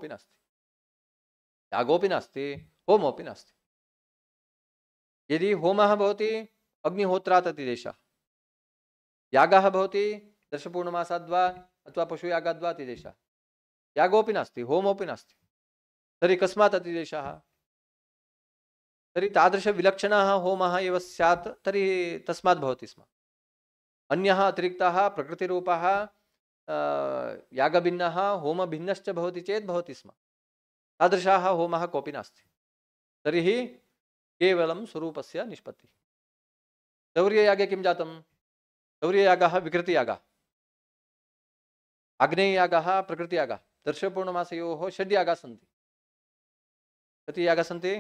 होमोपि नास्ति, यागोपि नास्ति, होमोपि नास्ति। यदि होमः भवति अग्निहोत्रात् अतिदेशः, यागः भवति दर्शपूर्णमासाद्वा अथवा पशुयागाद्वा अतिदेशः, यागोपि नास्ति, होमोपि नास्ति, तर्हि कस्मात् अतिदेशः? तर्हि तादृशविलक्षणः होमः एव स्यात्, तर्हि तस्मात् भवति स्म। अन्यः अतिरिक्तः प्रकृतिरूपः यागभिन्नः होमभिन्नश्च भवति चेत् भवति स्म, तादृशः होमः कोऽपि नास्ति। तर्हि केवलं स्वरूपस्य निष्पत्तिः। शौर्ययागे किं जातं? शौर्ययागः विकृतियागः, आग्नेययागः प्रकृतियागः, दर्शपूर्णमासयोः षड्यागाः सन्ति। कति यागाः सन्ति?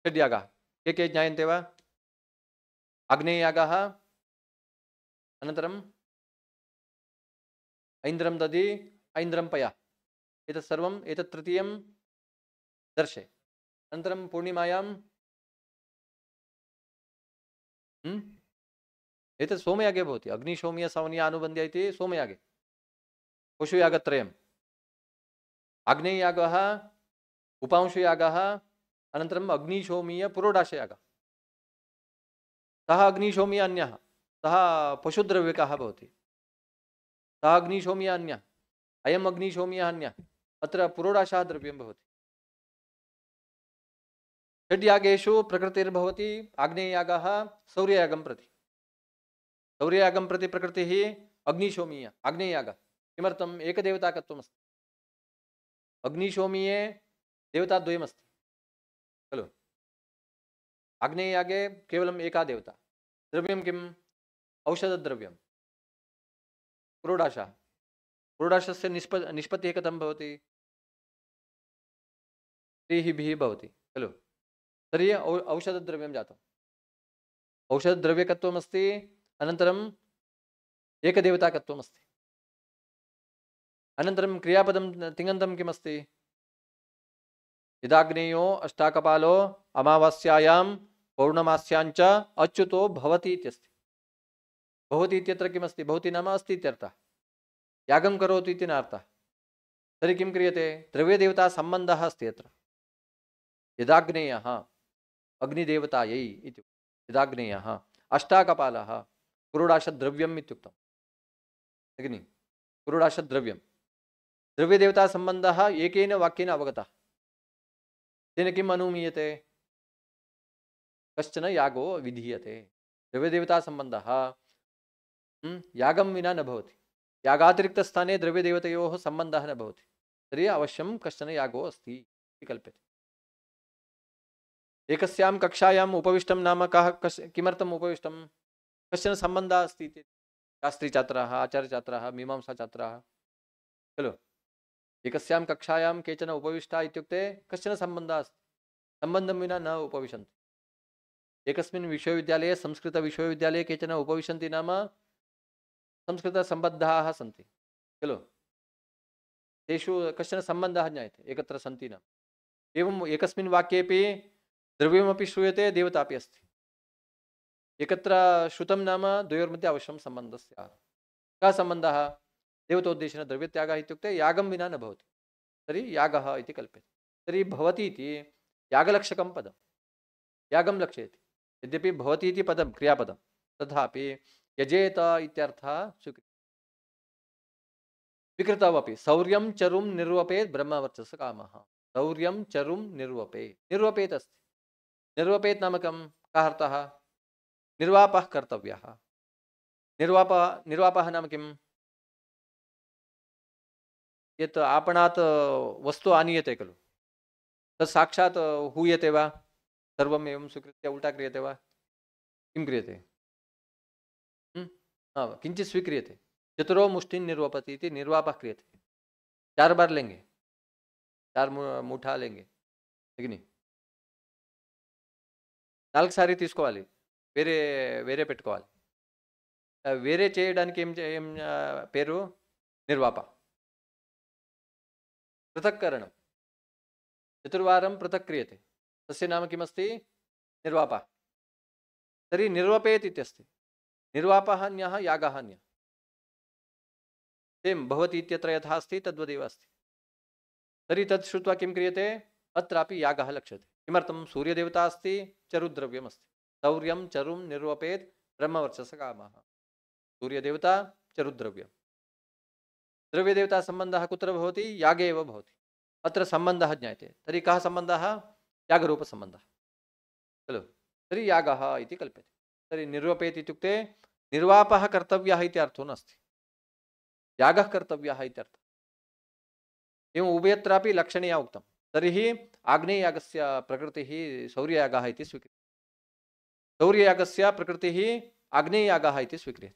षड्यागाः। के के ज्ञायन्ते वा? आग्नेययागः, अनन्तरम् ऐन्द्रं दधि, ऐन्द्रं पय, एतत् सर्वम्, एतत् तृतीयं दर्शे। अनन्तरं पूर्णिमायां एतत् सोमयागे भवति, अग्निशोम्य सवनीय अनुबन्ध्य इति सोमयागे। पशुयागत्रयम्, आग्नेययागः, उपांशुयागः, अनन्तरम् अग्निशोमीय पुरोडाशयागः। सः अग्निशोमीय अन्यः, सः पशुद्रव्यकः भवति, सः अग्निशोमीय अन्यः, अयम् अग्निशोमीयः अन्यः, अत्र पुरोडाशः द्रव्यं भवति। षड्यागेषु प्रकृतिर्भवति, आग्नेययागः शौर्ययागं प्रति, शौर्ययागं प्रति प्रकृतिः अग्निशोमीय, आग्नेययागः। किमर्थम्? एकदेवताकत्वमस्ति, अग्निशोमीये देवताद्वयमस्ति खलु। आग्नेययागे केवलम् एका देवता, द्रव्यं किम्? औषधद्रव्यं, पुरोडाशः। पुरोडाशस्य निष्पत्तिः कथं भवति? व्रीहिभिः भवति खलु। तर्हि औषधद्रव्यं जातम्, औषधद्रव्यकत्वमस्ति, अनन्तरम् एकदेवताकत्वमस्ति, अनन्तरं क्रियापदं तिङन्तं किमस्ति? यदाग्नेयो अष्टाकपालो अमावास्यायां पौर्णमास्याञ्च अच्युतो भवति इत्यस्ति। भवति इत्यत्र किमस्ति? भवति नाम अस्ति इत्यर्थः, यागं करोतु इति नार्थः। तर्हि किं क्रियते? द्रव्यदेवतासम्बन्धः अस्ति अत्र। यदाग्नेयः अग्निदेवतायै इति, यदाग्नेयः अष्टाकपालः पुरोडाशद्रव्यम् इत्युक्तम्। अग्नि पुरोडाशद्रव्यं, द्रव्यदेवतासम्बन्धः एकेन वाक्येन अवगतः। तेन किम् अनुमीयते? कश्चन यागो विधीयते। द्रव्यदेवतासम्बन्धः यागं विना न भवति, यागातिरिक्तस्थाने द्रव्यदेवतयोः सम्बन्धः न भवति, तर्हि अवश्यं कश्चन यागो अस्ति इति कल्प्यते। एकस्यां कक्षायाम् उपविष्टं नाम कः, किमर्थम् उपविष्टं? कश्चन सम्बन्धः अस्ति इति। शास्त्रीछात्राः, आचार्यछात्राः, मीमांसाछात्राः खलु। एकस्यां कक्षायां केचन उपविष्टा इत्युक्ते कश्चन सम्बन्धः अस्ति, सम्बन्धं विना न उपविशन्ति। एकस्मिन् विश्वविद्यालये, संस्कृतविश्वविद्यालये केचन उपविशन्ति नाम संस्कृतसम्बद्धाः सन्ति खलु, तेषु कश्चन सम्बन्धः ज्ञायते, एकत्र सन्ति नाम। एवम् एकस्मिन् वाक्येपि द्रव्यमपि श्रूयते, देवता अपि अस्ति, एकत्र श्रुतं नाम द्वयोर्मध्ये अवश्यं सम्बन्धः स्यात्। कः सम्बन्धः? देवतोद्देशेन द्रव्यत्यागः इत्युक्ते यागं विना न भवति, तर्हि यागः इति कल्प्यते। तर्हि भवति इति यागलक्षकं पदं, यागं लक्षयति। यद्यपि भवति इति पदं क्रियापदं, तथापि यजेत इत्यर्थः स्वीक्रियते। विकृतमपि शौर्यं चरुं निर्वपेत् ब्रह्मवर्चसकामः, शौर्यं चरुं निर्वपेत्, निर्वपेत् अस्ति। निर्वपेत् नाम कः अर्थः? निर्वापः कर्तव्यः। निर्वापः नाम किम्? यत् आपणात् वस्तु आनीयते खलु, तत् साक्षात् हूयते वा? सर्वम् एवं स्वीकृत्य उल्टा क्रियते वा? किं क्रियते? किंचित स्वीक्रियते, चतुरो मुष्टिं निर्वपति इति निर्वापः क्रियते। 4 बार लेंगे, 4 मुठा लेंगे, अग्नि 4 సారి తీసుకోవాలి, వేరే వేరే పెట్టుకోవాలి. వేరే చేయడానికి ఏం పేరు? నిర్వాప, పృథక్కరణం. चतुर्वारं पृथक् क्रियते, तस्य नाम किमस्ति? निर्वापः। तर्हि निर्वपेत् इत्यस्ति, निर्वापः अन्यः, यागः अन्यः। सेम् भवति इत्यत्र यथा अस्ति तद्वदेव अस्ति। तर्हि तत् श्रुत्वा किं क्रियते? अत्रापि यागः लक्ष्यते। किमर्थं? सूर्यदेवता अस्ति, चरुद्रव्यमस्ति। सौर्यं चरुं निर्वपेत् ब्रह्मवर्चसकामः। सूर्यदेवता, चरुद्रव्यम्। द्रव्यदेवता सम्बन्धः कुत्र भवति? यागे एव भवति। अत्र सम्बन्धः ज्ञायते। तर्हि कः सम्बन्धः? यागरूपसम्बन्धः खलु। तर्हि यागः इति कल्प्यते। तर्हि निर्वपेत् इत्युक्ते निर्वापः कर्तव्यः इति अर्थो नास्ति, यागः कर्तव्यः इत्यर्थः। एवम् उभयत्रापि लक्षणीया उक्तं। तर्हि आग्नेययागस्य प्रकृतिः सौर्ययागः इति स्वीक्रियते, सौर्ययागस्य प्रकृतिः आग्नेययागः इति स्वीक्रियते।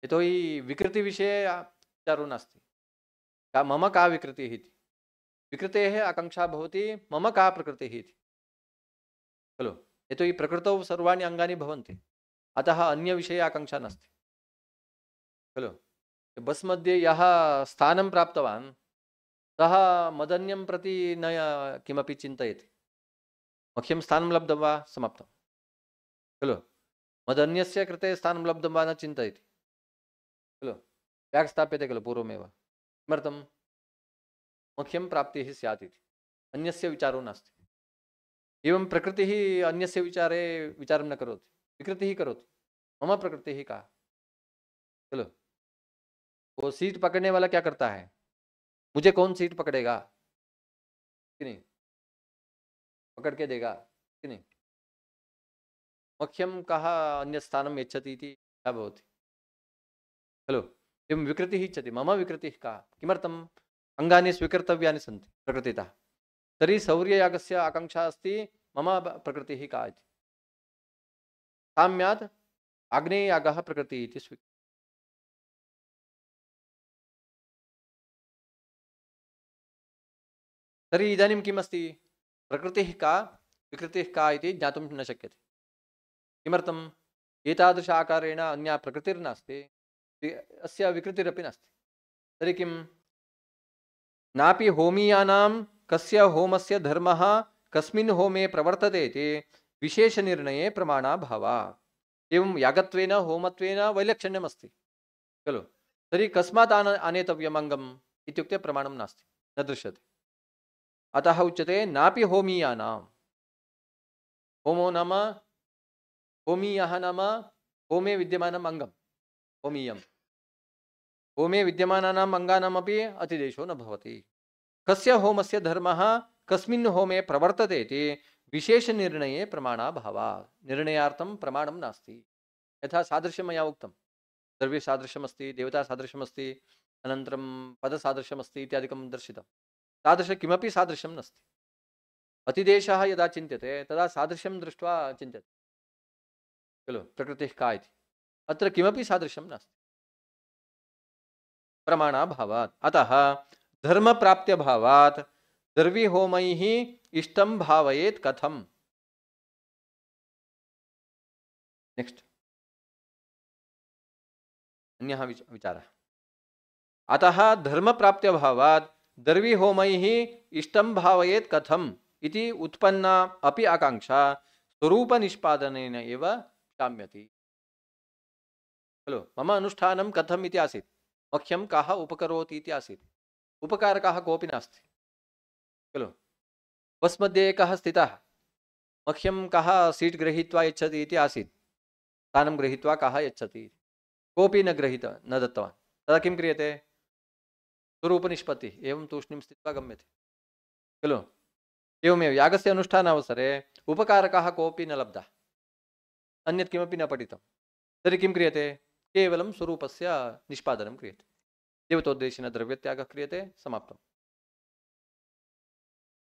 यतोहि विकृतिविषये विचारो नास्ति। मम का विकृतिः इति। विकृतेः आकाङ्क्षा भवति मम का प्रकृतिः इति खलु। यतोहि प्रकृतौ सर्वाणि अङ्गानि भवन्ति, अतः अन्यविषये आकाङ्क्षा नास्ति खलु। बस् मध्ये यः स्थानं प्राप्तवान् सः मदन्यं प्रति न किमपि चिन्तयति। मह्यं स्थानं लब्धं वा, समाप्तं खलु। मदन्यस्य कृते स्थानं लब्धं वा न चिन्तयति खलु। ब्याग् स्थाप्यते खलु पूर्वमेव। किमर्थं? मह्यं प्राप्तिः स्यात् इति, अन्यस्य विचारो नास्ति। एवं प्रकृतिः अन्यस्य विचारे विचारं न करोति, विकृतिः करोति। मम प्रकृतिः का चलो। वो सीट पकड़ने वाला क्या करता है? मुझे कौन सीट पकड़ेगा कि नहीं, पकड़ के देगा कि नहीं। मह्यं कः अन्यस्थानं यच्छति इति न भवति खलु। एवं विकृतिः इच्छति, मम विकृतिः का? किमर्थम्? अङ्गानि स्वीकर्तव्यानि सन्ति प्रकृतितः। तर्हि सौर्ययागस्य आकाङ्क्षा अस्ति मम प्रकृतिः का इति। साम्यात् आग्नेययागः प्रकृतिः इति स्वीक्रियते। तर्हि इदानीं किम् अस्ति? प्रकृतिः का, विकृतिः का इति ज्ञातुं न शक्यते। किमर्थम्? एतादृश आकारेण अन्या प्रकृतिर्नास्ति, अस्य विकृतिरपि नास्ति। तर्हि किं? नापि होमीयानां कस्य होमस्य धर्मः कस्मिन् होमे प्रवर्तते इति विशेषनिर्णये प्रमाणाभावात्। एवं यागत्वेन होमत्वेन वैलक्षण्यमस्ति खलु। तर्हि कस्मात् आनेतव्यम् अङ्गम् इत्युक्ते प्रमाणं नास्ति, न दृश्यते। अतः उच्यते नापि होमीयानां। होमो नाम, होमीयः नाम होमे विद्यमानम् अङ्गं, होमीयं। होमे विद्यमानानाम् अङ्गानामपि अतिदेशो न भवति। कस्य होमस्य धर्मः कस्मिन् होमे प्रवर्तते इति विशेषनिर्णये प्रमाणाभावात्। निर्णयार्थं प्रमाणं नास्ति। यथा सादृश्यं मया उक्तं, द्रव्यसादृश्यमस्ति, देवतासादृश्यमस्ति, अनन्तरं पदसादृश्यमस्ति इत्यादिकं दर्शितं। तादृश किमपि सादृश्यं नास्ति। अतिदेशः यदा चिन्त्यते तदा सादृश्यं दृष्ट्वा चिन्त्यते खलु, प्रकृतिः का इति। अत्र किमपि सादृश्यं नास्ति, प्रमाणाभावात्। अतः धर्मप्राप्त्यभावात् द्रव्यहोमैः इष्टं भावयेत् कथम्। नेक्स्ट अन्यः विचारः। अतः धर्मप्राप्त्यभावात् द्रव्यहोमैः इष्टं भावयेत् कथम् इति उत्पन्ना अपि आकाङ्क्षा स्वरूपनिष्पादनेन एव शाम्यति खलु। मम अनुष्ठानं कथम् इति आसीत्, मह्यं कः उपकरोति इति आसीत्। उपकारकः कोऽपि नास्ति खलु। बस् मध्ये एकः स्थितः, मह्यं कः सीट् गृहीत्वा यच्छति इति आसीत्। स्थानं गृहीत्वा कः यच्छति, कोऽपि न न दत्तवान्। तदा किं क्रियते? स्वरूपनिष्पत्तिः, एवं तूष्णीं स्थित्वा गम्यते खलु। एवमेव यागस्य अनुष्ठानावसरे उपकारकः कोऽपि न लब्धः, अन्यत् किमपि न पठितं। तर्हि किं क्रियते? केवलं स्वरूपस्य निष्पादनं क्रियते। देवतोद्देशेन द्रव्यत्यागः क्रियते, समाप्तं।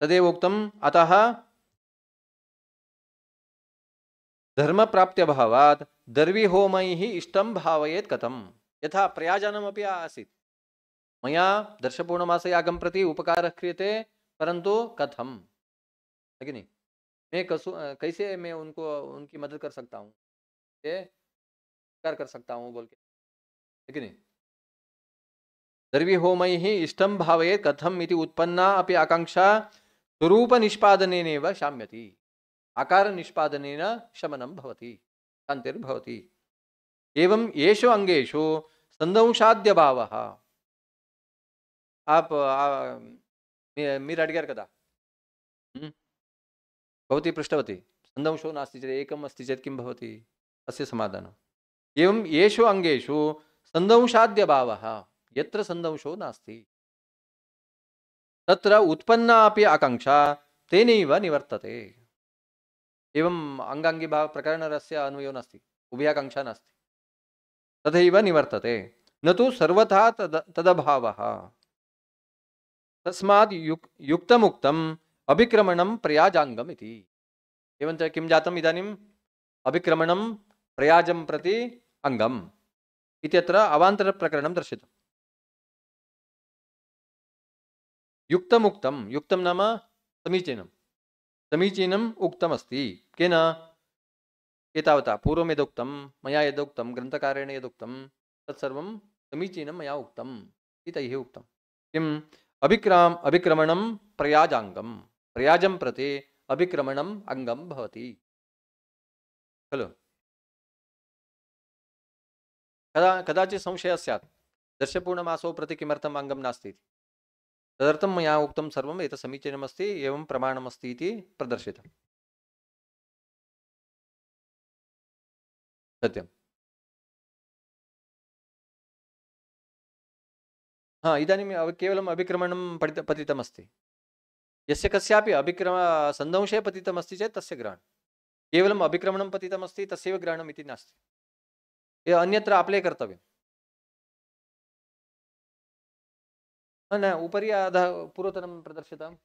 तदेव उक्तम्। अतः धर्मप्राप्त्यभावात् द्रव्यहोमैः इष्टं भावयेत् कथम्। यथा प्रयाजनमपि आसीत्, मया दर्शपूर्णमासयागं प्रति उपकारः क्रियते, परन्तु कथम है कि नहीं, मैं कैसे मैं उनको उनकी मदद कर सकता हूँ, उपकार कर सकता हूँ बोल के, है कि नहीं। द्रव्यहोमैः इष्टं भावयेत् कथम् इति उत्पन्ना अपि आकाङ्क्षा स्वरूपनिष्पादनेनैव शाम्यति। आकारनिष्पादनेन शमनं भवति, शान्तिर्भवति। एवं येषु अङ्गेषु सन्दंशाद्यभावः, आप मी अडिगार कदा भवती पृष्टवती सन्दंशो नास्ति चेत् एकम् अस्ति चेत् किं भवति अस्य समाधानम् एवं येषु अङ्गेषु सन्दंशाद्यभावः यत्र सन्दंशो नास्ति तत्र उत्पन्ना अपि आकाङ्क्षा तेनैव निवर्तते एवं अंगांगी भाव प्रकरणस्य अन्वयो नास्ति उभयाकाङ्क्षा नास्ति तथैव निवर्तते न तु सर्वथा तदभावः तस्मात् युक्तमुक्तम् अभिक्रमणं प्रयाजाङ्गम् इति एवञ्च किं जातम् इदानीम् अभिक्रमणं प्रयाजं प्रति अङ्गम् इत्यत्र अवान्तरप्रकरणं दर्शितम् युक्तमुक्तं युक्तं नाम समीचीनं समीचीनम् उक्तमस्ति केन एतावता पूर्वं यदुक्तं मया यदुक्तं ग्रन्थकारेण यदुक्तं तत्सर्वं समीचीनं मया उक्तम् इति तैः उक्तं किम् अभिक्रमणं प्रयाजाङ्गं प्रयाजं प्रति अभिक्रमणम् अङ्गं भवति खलु कदाचित् संशयः स्यात् दर्शपूर्णमासौ प्रति किमर्थम् अङ्गं नास्ति तदर्थं मया उक्तं सर्वम् एतत् समीचीनमस्ति एवं प्रमाणमस्ति इति प्रदर्शितम् सत्यं इदानीं केवलम् अभिक्रमणं पतितमस्ति यस्य कस्यापि सन्दंशे पतितमस्ति चेत् तस्य ग्रहणं केवलम् अभिक्रमणं पतितमस्ति तस्यैव ग्रहणम् इति नास्ति अन्यत्र अप्लै कर्तव्यम् न उपरि अधः पूर्वतनं प्रदर्शितम्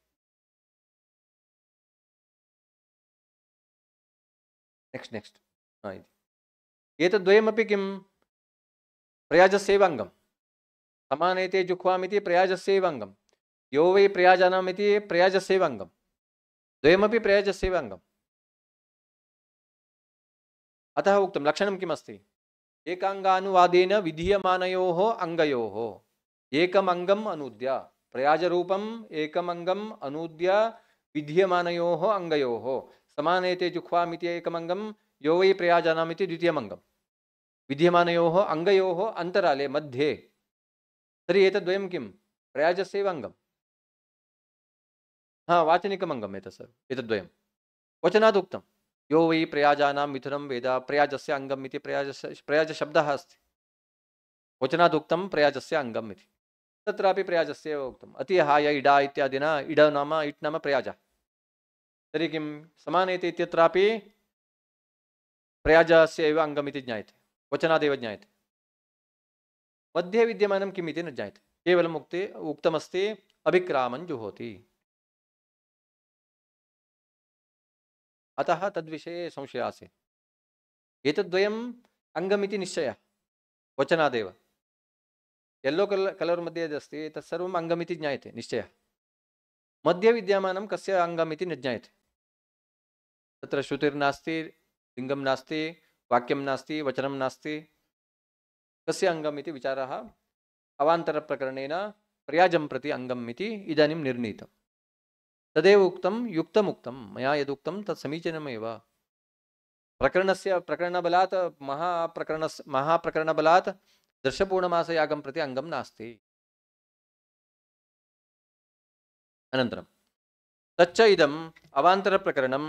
नेक्स्ट् एतद्वयमपि किं प्रयाजस्यैव अङ्गं समानेते जुह्वामिति प्रयाजस्यैव अङ्गं यो वै प्रयाजानामिति प्रयाजस्यैव अङ्गं द्वयमपि प्रयाजस्यैव अङ्गम् अतः उक्तं लक्षणं किमस्ति एकाङ्गानुवादेन विधीयमानयोः अङ्गयोः एकम् अङ्गम् अनूद्य प्रयाजरूपम् एकम् अङ्गम् अनूद्य विधीयमानयोः अङ्गयोः समानेते जुह्वामिति एकम् अङ्गं यो वै प्रयाजानामिति द्वितीयम् अङ्गं विधीयमानयोः अङ्गयोः अन्तराले मध्ये तर्हि एतद्वयं किं प्रयाजस्यैव अङ्गं वाचनिकम् अङ्गम् एतद्वयं वचनात् उक्तं यो वै प्रयाजानां मिथुनं वेद प्रयाजस्य अङ्गम् इति प्रयाजशब्दः अस्ति वचनात् उक्तं प्रयाजस्य अङ्गम् इति तत्रापि प्रयाजस्य एव उक्तम् अति हाय इडा इत्यादिना इड नाम इट् नाम प्रयाजः तर्हि किं समानेते इत्यत्रापि प्रयाजस्य एव अङ्गम् इति ज्ञायते वचनादेव ज्ञायते मध्ये विद्यमानं किम् इति न ज्ञायते केवलम् उक्तमस्ति अभिक्रामं जुहोति अतः तद्विषये संशयः आसीत् एतद्वयम् अङ्गमिति निश्चयः वचनादेव येल्लो कलर् मध्ये यदस्ति तत्सर्वम् अङ्गमिति ज्ञायते निश्चयः मध्ये विद्यमानं कस्य अङ्गमिति न ज्ञायते तत्र श्रुतिर्नास्ति लिङ्गं नास्ति वाक्यं नास्ति वचनं नास्ति कस्य अङ्गम् इति विचारः अवान्तरप्रकरणेन प्रयाजं प्रति अङ्गम् इति इदानीं निर्णीतं तदेव उक्तं युक्तमुक्तं मया यदुक्तं तत् समीचीनमेव प्रकरणबलात् महाप्रकरणबलात् दर्शपूर्णमासयागं प्रति अङ्गं नास्ति अनन्तरं तच्च इदम् अवान्तरप्रकरणं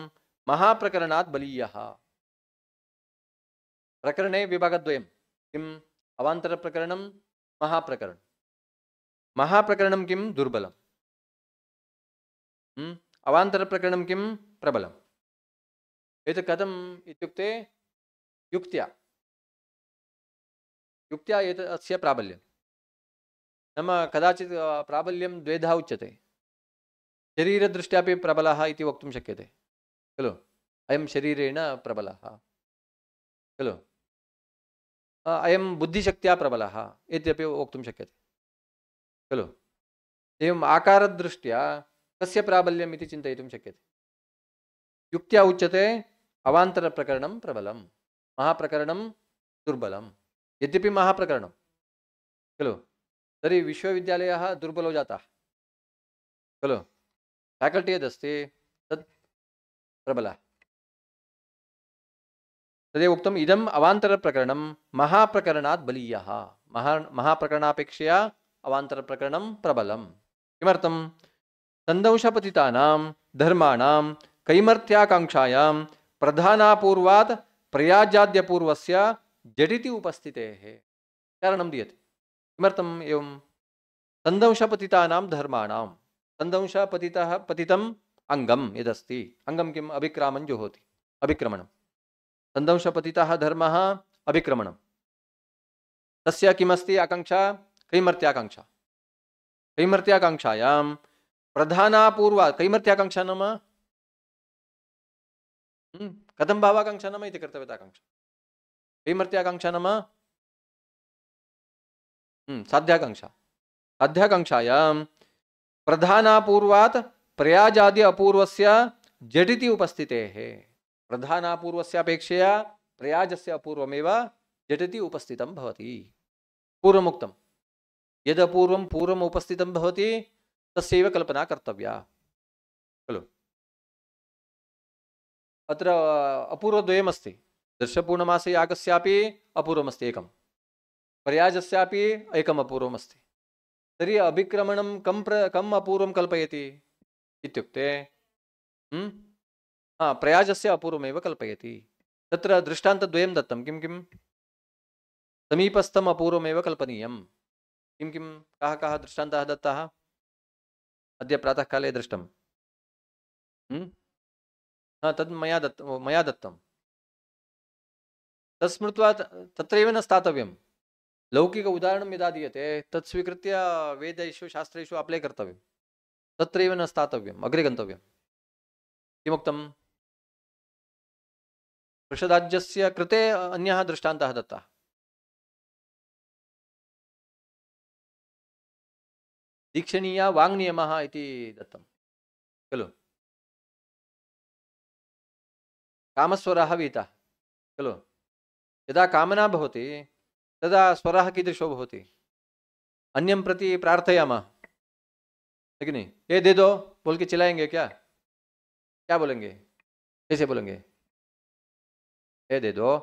महाप्रकरणात् बलीयः प्रकरणे विभागद्वयं किम् अवान्तरप्रकरणं महाप्रकरणं किं दुर्बलम् अवान्तरप्रकरणं किं प्रबलम् एतत् कथम् इत्युक्ते युक्त्या अस्य प्राबल्यं नाम कदाचित् प्राबल्यं द्वेधा उच्यते शरीरदृष्ट्यापि प्रबलः इति वक्तुं शक्यते खलु अयं शरीरेण प्रबलः खलु अयं बुद्धिशक्त्या प्रबलः इत्यपि वक्तुं शक्यते खलु एवम् आकारदृष्ट्या कस्य प्राबल्यम् इति चिन्तयितुं शक्यते युक्त्या उच्यते अवान्तरप्रकरणं प्रबलं महाप्रकरणं दुर्बलं यद्यपि महाप्रकरणं खलु तर्हि विश्वविद्यालयः दुर्बलो जातः खलु फ्याकल्टी यदस्ति तत् प्रबलः तदेव उक्तम् इदम् अवान्तरप्रकरणं महाप्रकरणात् बलीयः महाप्रकरणापेक्षया अवान्तरप्रकरणं प्रबलम्। किमर्थं? संदंशपतितानां धर्माणां कैमर्त्याकाङ्क्षायां प्रधानापूर्वात् प्रयाजाद्यपूर्वस्य जडिति उपस्थितेः कारणं दीयते। किमर्थम् एवं? संदंशपतितानां धर्माणां, संदंशपतितः पतितम् अंगम यदस्ति, अंगम किम्? अभिक्रामं जुहोति, अभिक्रमणं। संदंशपतितः धर्मः अभिक्रमणं, तस्य किमस्ति आकांक्षा? कैमर्त्याकांक्षा। कैमर्त्याकांक्षायां प्रधानापूर्वा, कैमर्त्याकांक्षा नाम कथं भावाकांक्षा नाम इति कर्तव्यताकांक्षा। कैमर्त्याकांक्षा नाम साध्याकांक्षा। साध्याकांक्षायां प्रधानापूर्वात् प्रयाजादि अपूर्वस्य जडिति उपस्थितेः। प्रधानापूर्वस्य अपेक्षया प्रयाजस्य अपूर्वमेव जडिति उपस्थितं भवति। पूर्वमुक्तं यदपूर्वं पूर्वम् उपस्थितं भवति तस्यैव कल्पना कर्तव्या खलु। अत्र अपूर्वद्वयमस्ति। दर्शपूर्णमासे यागस्यापि अपूर्वमस्ति एकं, प्रयाजस्यापि एकम् अपूर्वमस्ति। तर्हि अभिक्रमणं कम् अपूर्वं कल्पयति इत्युक्ते प्रयाजस्य अपूर्वमेव कल्पयति। तत्र दृष्टान्तद्वयं दत्तं। किं किं? समीपस्थम् अपूर्वमेव कल्पनीयं। किं किं? कः कः दृष्टान्तः दत्तः? अद्य प्रातःकाले दृष्टं। तद् मया दत्तं। तत् स्मृत्वा तत्रैव न स्थातव्यं। लौकिक उदाहरणं यदा दीयते तत् स्वीकृत्य वेदेषु शास्त्रेषु अप्लै कर्तव्यं। तत्रैव न स्थातव्यम्, अग्रे गन्तव्यं। किमुक्तं? वृषदाज्यस्य कृते अन्यः दृष्टान्तः दत्तः। दीक्षणीया वाङ्नियमः इति दत्तं खलु। कामस्वरः वीतः खलु। यदा कामना भवति तदा स्वरः कीदृशो भवति? अन्यं प्रति प्रार्थयामः है कि नहीं? ये दे दो बोल के चिल्लाएंगे क्या? क्या बोलेंगे? कैसे बोलेंगे? ये दे दो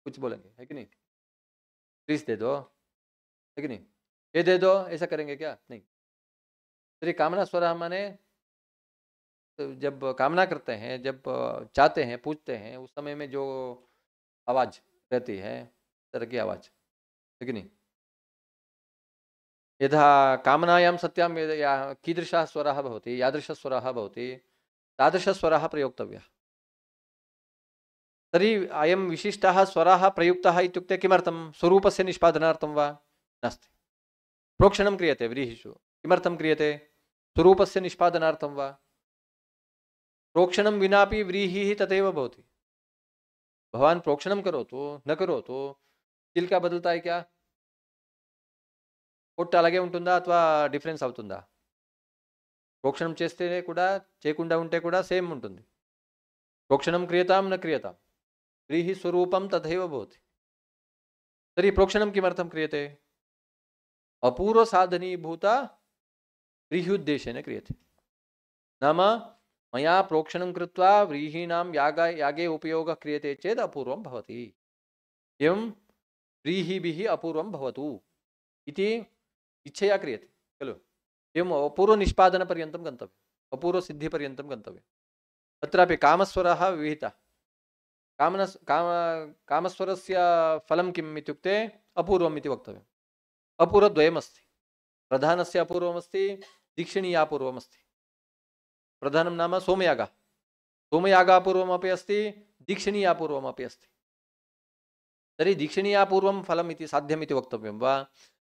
कुछ बोलेंगे, है कि नहीं? प्लीज दे दो, है कि नहीं? ये दे दो ऐसा करेंगे क्या? नहीं। तो कामना स्वरः माने तो जब कामना करते हैं, जब चाहते हैं, पूछते हैं, उस समय में जो आवाज रहती है, तरह की आवाज, है कि नहीं? यथा कामनायां सत्यां कीदृशः स्वरः भवति, यादृशस्वरः भवति, तादृशस्वरः प्रयोक्तव्यः। तर्हि अयं विशिष्टः स्वरः प्रयुक्तः इत्युक्ते किमर्थं? स्वरूपस्य निष्पादनार्थं वा? नास्ति। प्रोक्षणं क्रियते व्रीहिषु, किमर्थं क्रियते? स्वरूपस्य निष्पादनार्थं वा? प्रोक्षणं विनापि व्रीहिः तथैव भवति। भवान् प्रोक्षणं करोतु न करोतु चिल्का बदलता है क्या? పొట్ట అలాగే ఉంటుందా అథవా డిఫరెన్స్ అవుతుందా? ప్రోక్షణం చేస్తే కూడా చేయకుండా ఉంటే కూడా సేమ్ ఉంటుంది. ప్రోక్షణం క్రియతాం న క్రియతాం व्रीहि स्वरूपं तथैव भवति। तर्हि प्रोक्षणं किमर्थं क्रियते? अपूर्वसाधनीभूत व्रीह्युद्देशेन क्रियते। नाम मया प्रोक्षणं कृत्वा व्रीहीणां यागे उपयोगः क्रियते चेत् अपूर्वं भवति। एवं व्रीहिभिः अपूर्वं भवतु इति इच्छया क्रियते खलु। एवम् अपूर्वनिष्पादनपर्यन्तं गन्तव्यम्, अपूर्वसिद्धिपर्यन्तं गन्तव्यम्। अत्रापि कामस्वरः विहितः। कामस्वरस्य फलं किम् इत्युक्ते अपूर्वम् इति वक्तव्यम्। अपूर्वद्वयमस्ति। प्रधानस्य अपूर्वमस्ति, दीक्षणीयापूर्वमस्ति। प्रधानं नाम सोमयागः। सोमयागापूर्वमपि अस्ति, दीक्षणीयापूर्वमपि अस्ति। तर्हि दीक्षणीयापूर्वं फलम् इति साध्यम् इति वक्तव्यं वा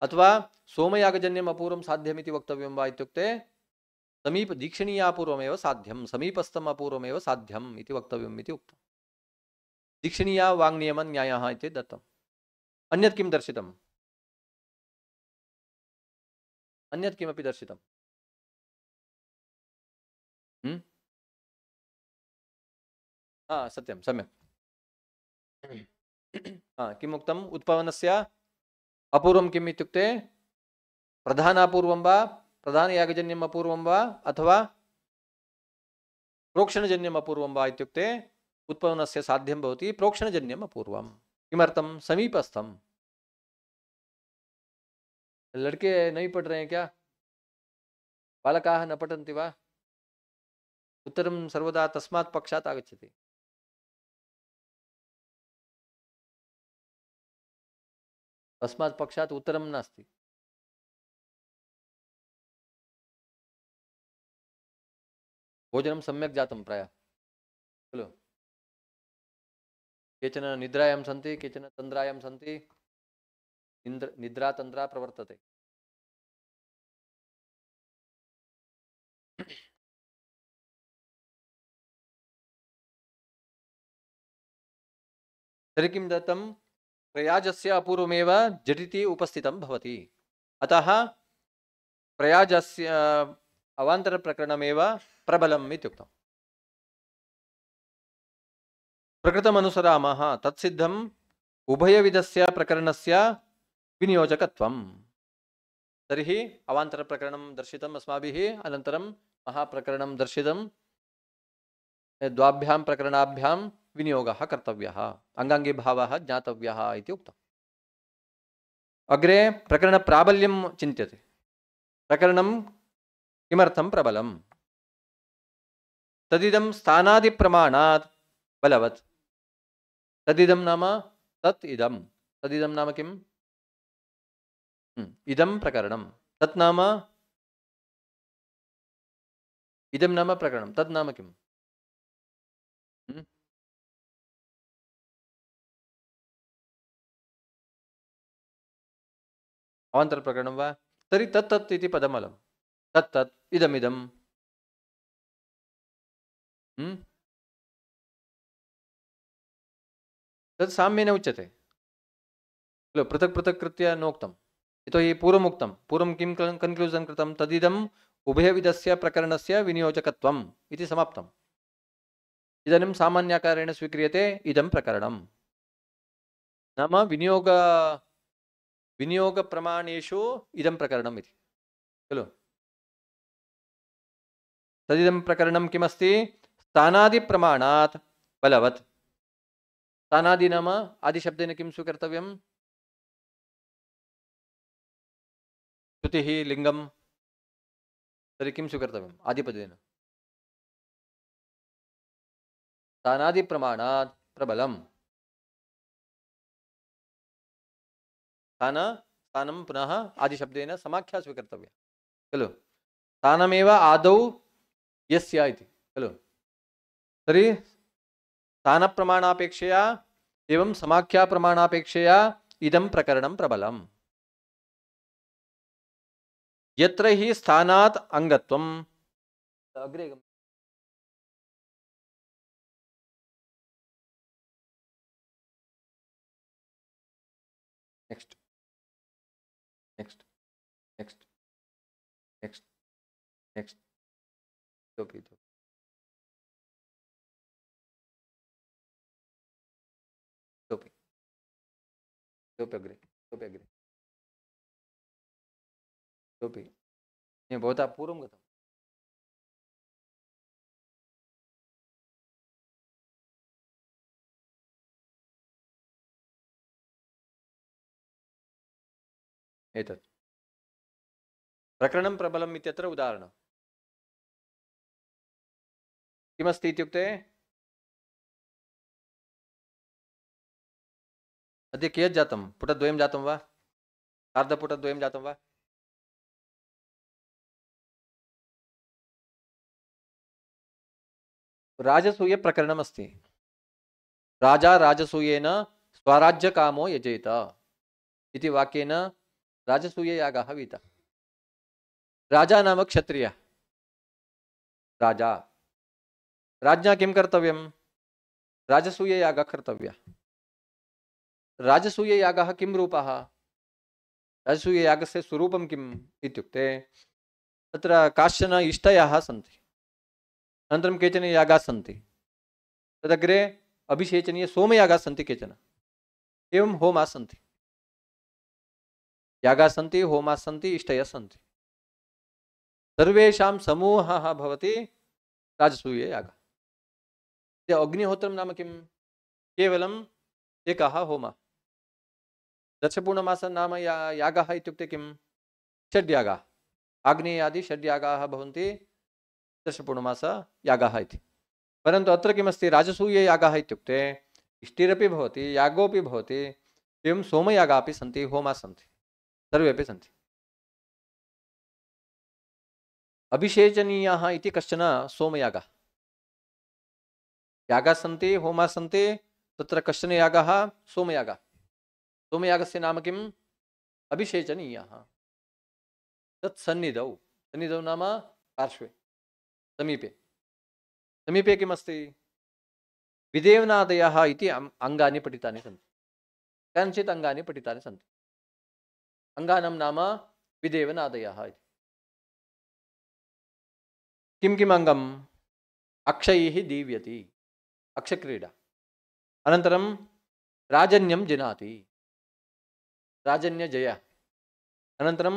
अथवा सोमयागजन्यम् अपूर्वं साध्यम् इति वक्तव्यं वा इत्युक्ते दीक्षणीयापूर्वमेव साध्यं, समीपस्थम् अपूर्वमेव साध्यम् इति वक्तव्यम् इति उक्तम्। दीक्षणीया वाङ्नियम न्यायः इति दत्तम्। अन्यत् किं दर्शितम्? अन्यत् किमपि दर्शितम्? सत्यं, सम्यक्। किम् उक्तम्? उत्पवनस्य अपूर्वं किम् इत्युक्ते प्रधानापूर्वं वा, प्रधानयागजन्यम् अपूर्वं वा अथवा प्रोक्षणजन्यम् अपूर्वं वा इत्युक्ते उत्पवनस्य साध्यं भवति प्रोक्षणजन्यम् अपूर्वं। किमर्थं? समीपस्थं। लड़के नहीं पढ़ रहे हैं क्या? बालकाः न पठन्ति वा? उत्तरं सर्वदा तस्मात् पक्षात् आगच्छति। तस्मात् पक्षात् उत्तरं नास्ति। भोजनं सम्यक् जातं प्रायः खलु। केचन निद्रायां सन्ति, केचन तन्द्रायां सन्ति। निद्रा तन्द्रा प्रवर्तते। तर्हि किं दत्तं? प्रयाजस्य अपूर्वमेव झटिति उपस्थितं भवति। अतः प्रयाजस्य अवान्तरप्रकरणमेव प्रबलम् इत्युक्तम्। प्रकृतमनुसरामः तत्सिद्धम् उभयविधस्य प्रकरणस्य विनियोजकत्वम्। तर्हि अवान्तरप्रकरणं दर्शितम् अस्माभिः, अनन्तरं महाप्रकरणं दर्शितं। द्वाभ्यां प्रकरणाभ्यां विनियोगः कर्तव्यः, अंगांगी भावः ज्ञातव्यः इति उक्तम्। अग्रे प्रकरणप्राबल्यं चिन्त्यते। प्रकरणं किमर्थं प्रबलम्? तदिदं स्थानादिप्रमाणात् बलवत्। तदिदं नाम तत् इदं। तदिदं नाम किम्? इदं प्रकरणं। तत् नाम इदं नाम प्रकरणं। तत् नाम किम्? अवान्तरप्रकरणं वा? तर्हि तत् तत् इति पदमलं। तत् तत् इदमिदं। तत् साम्येन उच्यते खलु। पृथक् पृथक् कृत्य नोक्तम्। यतोहि पूर्वमुक्तं। पूर्वं किं कन्क्लूजन् कृतं? तदिदम् उभयविधस्य प्रकरणस्य विनियोजकत्वम् इति समाप्तम्। इदानीं सामान्याकारेण स्वीक्रियते इदं प्रकरणं। नाम विनियोगप्रमाणेषु इदं प्रकरणम् इति खलु। तदिदं प्रकरणं किमस्ति? स्थानादिप्रमाणात् बलवत्। स्थानादि नाम आदिशब्देन किं स्वीकर्तव्यं? श्रुतिः लिङ्गं। तर्हि किं स्वीकर्तव्यम् आदिपदेन? स्थानादिप्रमाणात् प्रबलम्। स्थानं पुनः आदिशब्देन समाख्या स्वीकर्तव्या खलु। स्थानमेव आदौ यस्य इति खलु। तर्हि स्थानप्रमाणापेक्षया एवं समाख्याप्रमाणापेक्षया इदं प्रकरणं प्रबलम्। यत्र हि स्थानात् अंगत्वम्। अग्रे next next next next next इतोपि अग्रे इतोपि भवता पूर्वं गतम्। एतत् प्रकरणं प्रबलम् इत्यत्र उदाहरणं किमस्ति इत्युक्ते अद्य कियत् जातं? पुटद्वयं जातं वा? सार्धपुटद्वयं जातं वा? राजसूयप्रकरणमस्ति। राजा राजसूयेन स्वराज्यकामो यजेत इति वाक्येन राजसूययागः विहितः। राजा नाम क्षत्रियः। राजा राज्ञा किं कर्तव्यं? राजसूययागः कर्तव्यः। राजसूययागः किं रूपः? राजसूययागस्य स्वरूपं किम् इत्युक्ते तत्र काश्चन इष्टयाः सन्ति, अनन्तरं केचन यागाः सन्ति, तदग्रे अभिषेचनीय सोमयागाः सन्ति केचन, एवं होमाः सन्ति। यागाः सन्ति, होमाः सन्ति, इष्टयः सन्ति। सर्वेषां समूहः भवति राजसूययागः। अग्निहोत्रं नाम किं? केवलम् एकः होमः। दशपूर्णमास नाम यागः इत्युक्ते किम्? षड्यागाः आग्नेयादि षड्यागाः भवन्ति दशपूर्णमासयागाः इति। परन्तु अत्र किमस्ति राजसूययागाः इत्युक्ते इष्टिरपि भवति यागोपि भवति एवं सोमयागाः अपि सन्ति होमाः सन्ति सर्वेपि सन्ति। अभिषेचनीयाः इति कश्चन सोमयागः यागाः सन्ति होमाः सन्ति तत्र कश्चन यागः सोमयागः। सोमयागस्य नाम किम्? अभिषेचनीयाः। तत् सन्निधौ सन्निधौ नाम पार्श्वे समीपे समीपे किमस्ति? विदेवनादयः इति अङ्गानि पठितानि सन्ति। कञ्चित् अङ्गानि पठितानि सन्ति। अङ्गानां नाम विदेवनादयः इति। किं किम् अङ्गम्? अक्षयैः दीव्यति अक्षक्रीडा। अनन्तरं राजन्यं जिनाति राजन्यजय। अनन्तरं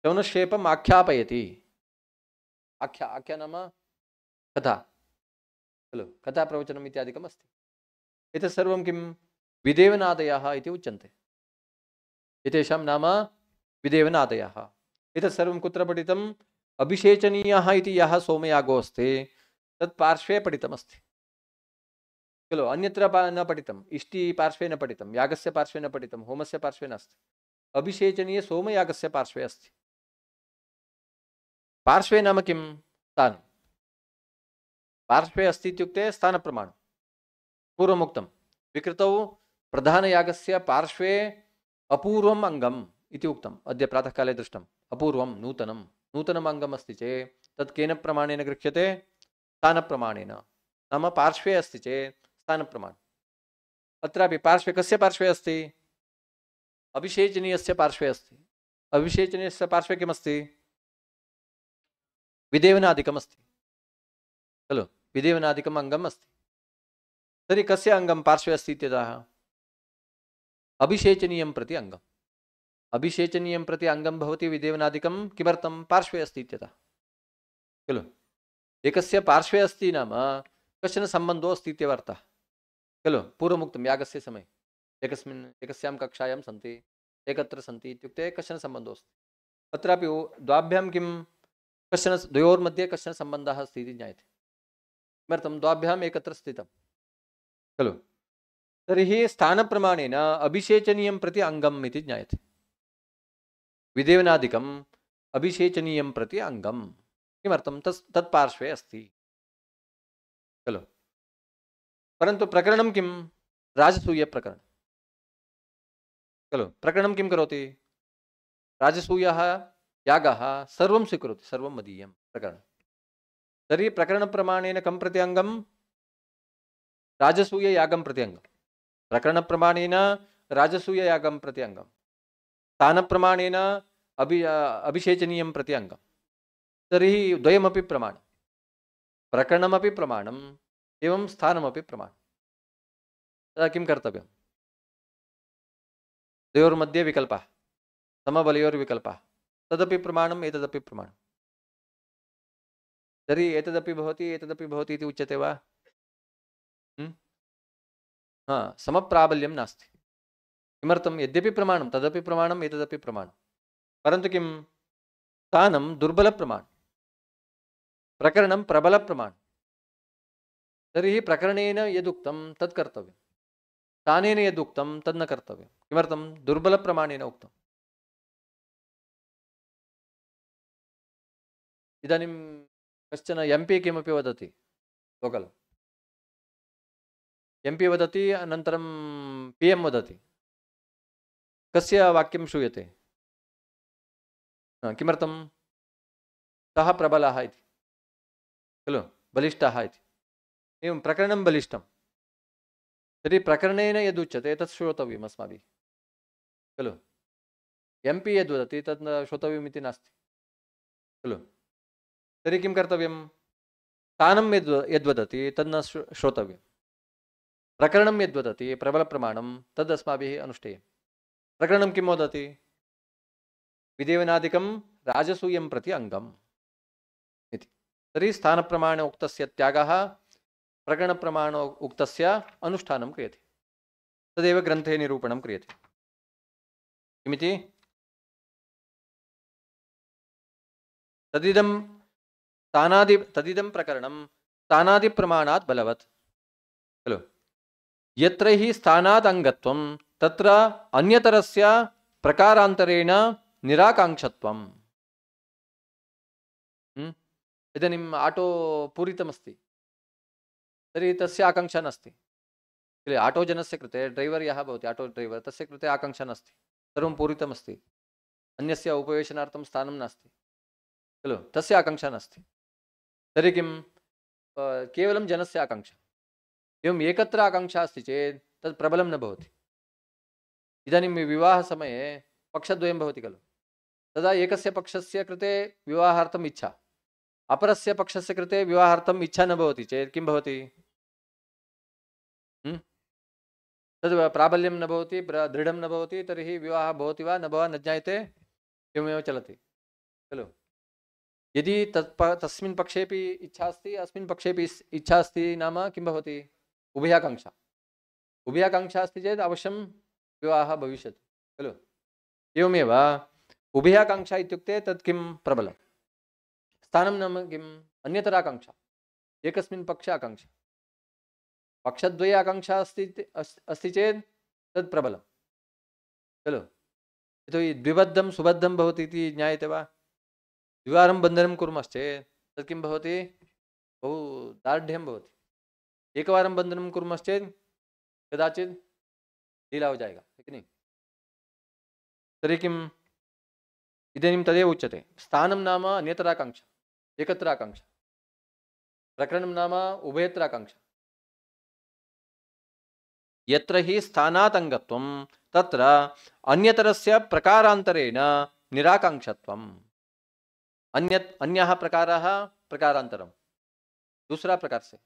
शौनक्षेपम् आख्यापयति आख्या नाम कथा खलु कथाप्रवचनम् इत्यादिकम् अस्ति। एतत् सर्वं किं? विदेवनादयः इति उच्यन्ते। एतेषां नाम विदेवनादयः। एतत् सर्वं कुत्र पठितम्? अभिषेचनीयः इति यः सोमयागो अस्ति तत् पार्श्वे पठितमस्ति खलु, अन्यत्र न पठितम्। इष्टि पार्श्वे न पठितं, यागस्य पार्श्वे न पठितं, होमस्य पार्श्वे नास्ति। अभिषेचनीय सोमयागस्य पार्श्वे अस्ति। पार्श्वे नाम किं? स्थानं। पार्श्वे अस्ति इत्युक्ते स्थानप्रमाणं। पूर्वमुक्तं विकृतौ प्रधानयागस्य पार्श्वे अपूर्वम् अङ्गम् इति उक्तम्। अद्य प्रातःकाले दृष्टम्। अपूर्वं नूतनम् अङ्गम् अस्ति चेत् तत् केन प्रमाणेन गृह्यते? स्थानप्रमाणेन। नाम पार्श्वे अस्ति चेत् स्थानप्रमाणम्। अत्रापि पार्श्वे कस्य पार्श्वे अस्ति? अभिषेचनीयस्य पार्श्वे अस्ति। अभिषेचनीयस्य पार्श्वे किमस्ति? विदेवनादिकम् अस्ति खलु, विदेवनादिकम् अङ्गम् अस्ति। तर्हि कस्य अङ्गं पार्श्वे अस्ति इत्यतः? अभिषेचनीयं प्रति अङ्गम्। अभिषेचनीयं प्रति अङ्गं भवति विदेवनादिकं। किमर्थं? पार्श्वे अस्ति इत्यतः खलु। एकस्य पार्श्वे अस्ति नाम कश्चन सम्बन्धो अस्ति इत्यर्थः खलु। पूर्वमुक्तं यागस्य समये एकस्यां कक्षायां सन्ति, एकत्र सन्ति इत्युक्ते कश्चन सम्बन्धो अस्ति। अत्रापि द्वाभ्यां किं कश्चन द्वयोर्मध्ये कश्चन सम्बन्धः अस्ति इति ज्ञायते। किमर्थं? द्वाभ्याम् एकत्र स्थितं खलु। तर्हि स्थानप्रमाणेन अभिषेचनीयं प्रति अङ्गम् इति ज्ञायते। विदेवनादिकम् अभिषेचनीयं प्रति अङ्गम्। किमर्थं? तत्पार्श्वे अस्ति खलु। परन्तु प्रकरणं किं? राजसूयप्रकरणं खलु। प्रकरणं किं करोति? राजसूयः यागः सर्वं स्वीकरोति, सर्वं मदीयं प्रकरणं। तर्हि प्रकरणप्रमाणेन कं प्रति अङ्गं? राजसूययागं प्रति अङ्गं। प्रकरणप्रमाणेन राजसूययागं प्रति अङ्गं, स्थानप्रमाणेन अभिषेचनीयं प्रति अङ्गं। तर्हि द्वयमपि प्रमाणं, प्रकरणमपि प्रमाणम् एवं स्थानमपि प्रमाणं। तदा किं कर्तव्यं? द्वयोर्मध्ये विकल्पः, समबलयोर्विकल्पः, तदपि प्रमाणम् एतदपि प्रमाणं। तर्हि एतदपि भवति इति उच्यते वा? समप्राबल्यं नास्ति। किमर्थं? यद्यपि प्रमाणं तदपि प्रमाणम् एतदपि प्रमाणं, परन्तु किं? स्थानं दुर्बलप्रमाणं, प्रकरणं प्रबलप्रमाणं। तर्हि प्रकरणेन यदुक्तं तत् कर्तव्यं, स्थानेन यदुक्तं तद् न कर्तव्यं। किमर्थं? दुर्बलप्रमाणेन उक्तम्। इदानीं कश्चन MP किमपि वदति, लोकल् MP वदति, अनन्तरं PM वदति, कस्य वाक्यं श्रूयते? किमर्थं? सः प्रबलः इति खलु, बलिष्ठः इति। एवं प्रकरणं बलिष्ठं। तर्हि प्रकरणेन यदुच्यते तत् श्रोतव्यम् अस्माभिः खलु। MP यद्वदति तत् न श्रोतव्यम् इति नास्ति खलु। तर्हि किं कर्तव्यं? स्थानं यद्वदति तद् न श्रोतव्यं। प्रकरणं यद्वदति प्रबलप्रमाणं तद् अस्माभिः अनुष्ठेयं। प्रकरणं किं वदति? विदेवनादिकं राजसूयं प्रति अङ्गम् इति। तर्हि स्थानप्रमाण उक्तस्य त्यागः, प्रकरणप्रमाण उक्तस्य अनुष्ठानं क्रियते। तदेव ग्रन्थे निरूपणं क्रियते। किमिति? तदिदं तदिदं प्रकरणं स्थानादिप्रमाणात् बलवत् खलु। यत्र हि स्थानात् अंगत्वं तत्र अन्यतरस्य प्रकारान्तरेण निराकाङ्क्षत्वम्। इदानीम् आटो पूरितमस्ति तर्हि तस्य आकाङ्क्षा नास्ति किल। आटो जनस्य कृते ड्रैवर् यः भवति आटो ड्रैवर् तस्य कृते आकाङ्क्षा नास्ति, सर्वं पूरितमस्ति, अन्यस्य उपवेशनार्थं स्थानं नास्ति खलु, तस्य आकाङ्क्षा नास्ति। तर्हि किं केवलं जनस्य आकाङ्क्षा। एवम् एकत्र आकाङ्क्षा अस्ति चेत् तत् प्रबलं न भवति। इदानीं विवाहसमये पक्षद्वयं भवति खलु, तदा एकस्य पक्षस्य कृते विवाहार्थम् इच्छा, अपरस्य पक्षस्य कृते विवाहार्थम् इच्छा न भवति चेत् किं भवति? तद् प्राबल्यं न भवति, दृढं न भवति, तर्हि विवाहः भवति वा न वा न ज्ञायते, एवमेव चलति खलु। यदि तस्मिन् पक्षेपि इच्छा अस्ति अस्मिन् पक्षेपि इच्छा अस्ति नाम किं भवति? उभयाकाङ्क्षा। उभयाकाङ्क्षा अस्ति चेत् अवश्यं विवाहः भविष्यति खलु। एवमेव उभयाकाङ्क्षा इत्युक्ते तत् किं प्रबलं। स्थानं नाम किम्? अन्यतराकाङ्क्षा, एकस्मिन् पक्षे आकाङ्क्षा। पक्षद्वये आकाङ्क्षा अस्ति चेत् तत् प्रबलं खलु। यतोहि द्विबद्धं सुबद्धं भवति इति ज्ञायते वा? द्विवारं बन्धनं कुर्मश्चेत् तत् किं भवति? बहु दार्ढ्यं भवति। एकवारं बन्धनं कुर्मश्चेत् कदाचित् ढीला हो जाएगा, है कि नहीं? तर्हि किम्? इदानीं तदेव उच्यते, स्थानं नाम अन्यतराकाङ्क्षा, एकत्र आकाङ्क्षा, प्रकरणं नाम उभयत्र आकाङ्क्षा। यत्र हि स्थानात् अंगत्वं तत्र अन्यतरस्य प्रकारान्तरेण निराकाङ्क्षत्वम्। अन्यः प्रकारः प्रकारान्तरं, दूसरा प्रकार से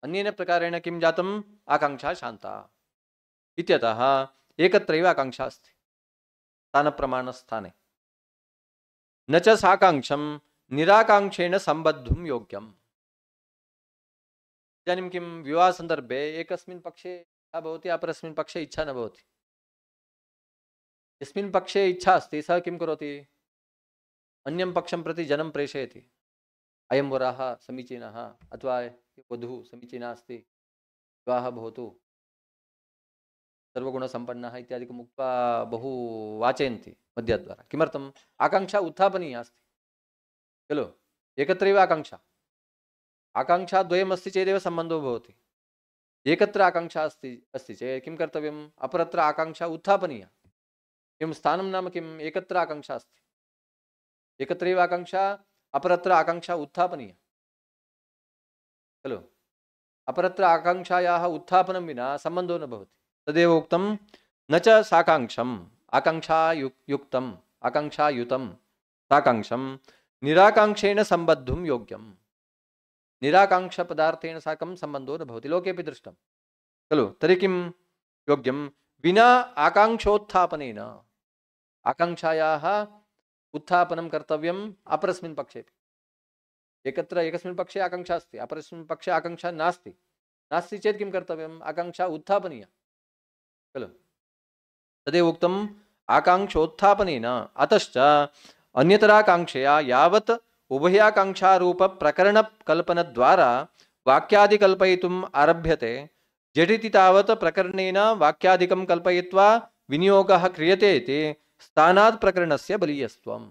अन्येन प्रकारेण किं जातम्? आकाङ्क्षा शान्ता। इत्यतः एकत्रैव आकाङ्क्षा अस्ति स्थानप्रमाणस्थाने। न च साकाङ्क्षं निराकाङ्क्षेण सम्बद्धुं योग्यम्। इदानीं किं विवाहसन्दर्भे एकस्मिन् पक्षे इच्छा भवति, अपरस्मिन् पक्षे इच्छा न भवति। यस्मिन् पक्षे इच्छा अस्ति सः किं करोति? अन्यं पक्षं प्रति जनं प्रेषयति, अयं वरः समीचीनः अथवा वधूः समीचीना अस्ति, विवाहः भवतु, सर्वगुणसम्पन्नः इत्यादिकम् उक्त्वा बहु वाचयन्ति मध्यद्वारा। किमर्थम्? आकाङ्क्षा उत्थापनीया अस्ति खलु। एकत्रैव आकाङ्क्षा, आकाङ्क्षा द्वयमस्ति चेदेव सम्बन्धो भवति। एकत्र आकाङ्क्षा अस्ति चेत् किं कर्तव्यम्? अपरत्र आकाङ्क्षा उत्थापनीया। किं स्थानं नाम किम्? एकत्र आकाङ्क्षा अस्ति, एकत्रैव आकाङ्क्षा, अपरत्र आकाङ्क्षा उत्थापनीया खलु। अपरत्र आकाङ्क्षायाः उत्थापनं विना सम्बन्धो न भवति। तदेव उक्तं, न च साकाङ्क्षम् आकाङ्क्षायुक्तम् आकाङ्क्षायुतं साकाङ्क्षं निराकाङ्क्षेण सम्बद्धुं योग्यम्। निराकाङ्क्षपदार्थेन साकं सम्बन्धो न भवति, लोकेपि दृष्टं खलु। तर्हि किं योग्यं? विना आकाङ्क्षोत्थापनेन, आकाङ्क्षायाः उत्थापनं कर्तव्यम् अपरस्मिन् पक्षेपि। एकस्मिन् पक्षे आकाङ्क्षा अस्ति, अपरस्मिन् पक्षे आकाङ्क्षा नास्ति चेत् किं कर्तव्यम्? आकाङ्क्षा उत्थापनीया खलु। तदेव उक्तम्, आकाङ्क्षोत्थापनेन। अतश्च अन्यतराकाङ्क्षया यावत् उभयाकाङ्क्षारूप प्रकरणकल्पनद्वारा वाक्यादि कल्पयितुम् आरभ्यते, झटिति तावत् प्रकरणेन वाक्यादिकं कल्पयित्वा विनियोगः क्रियते इति स्थानात् प्रकरणस्य बलीयस्त्वम्।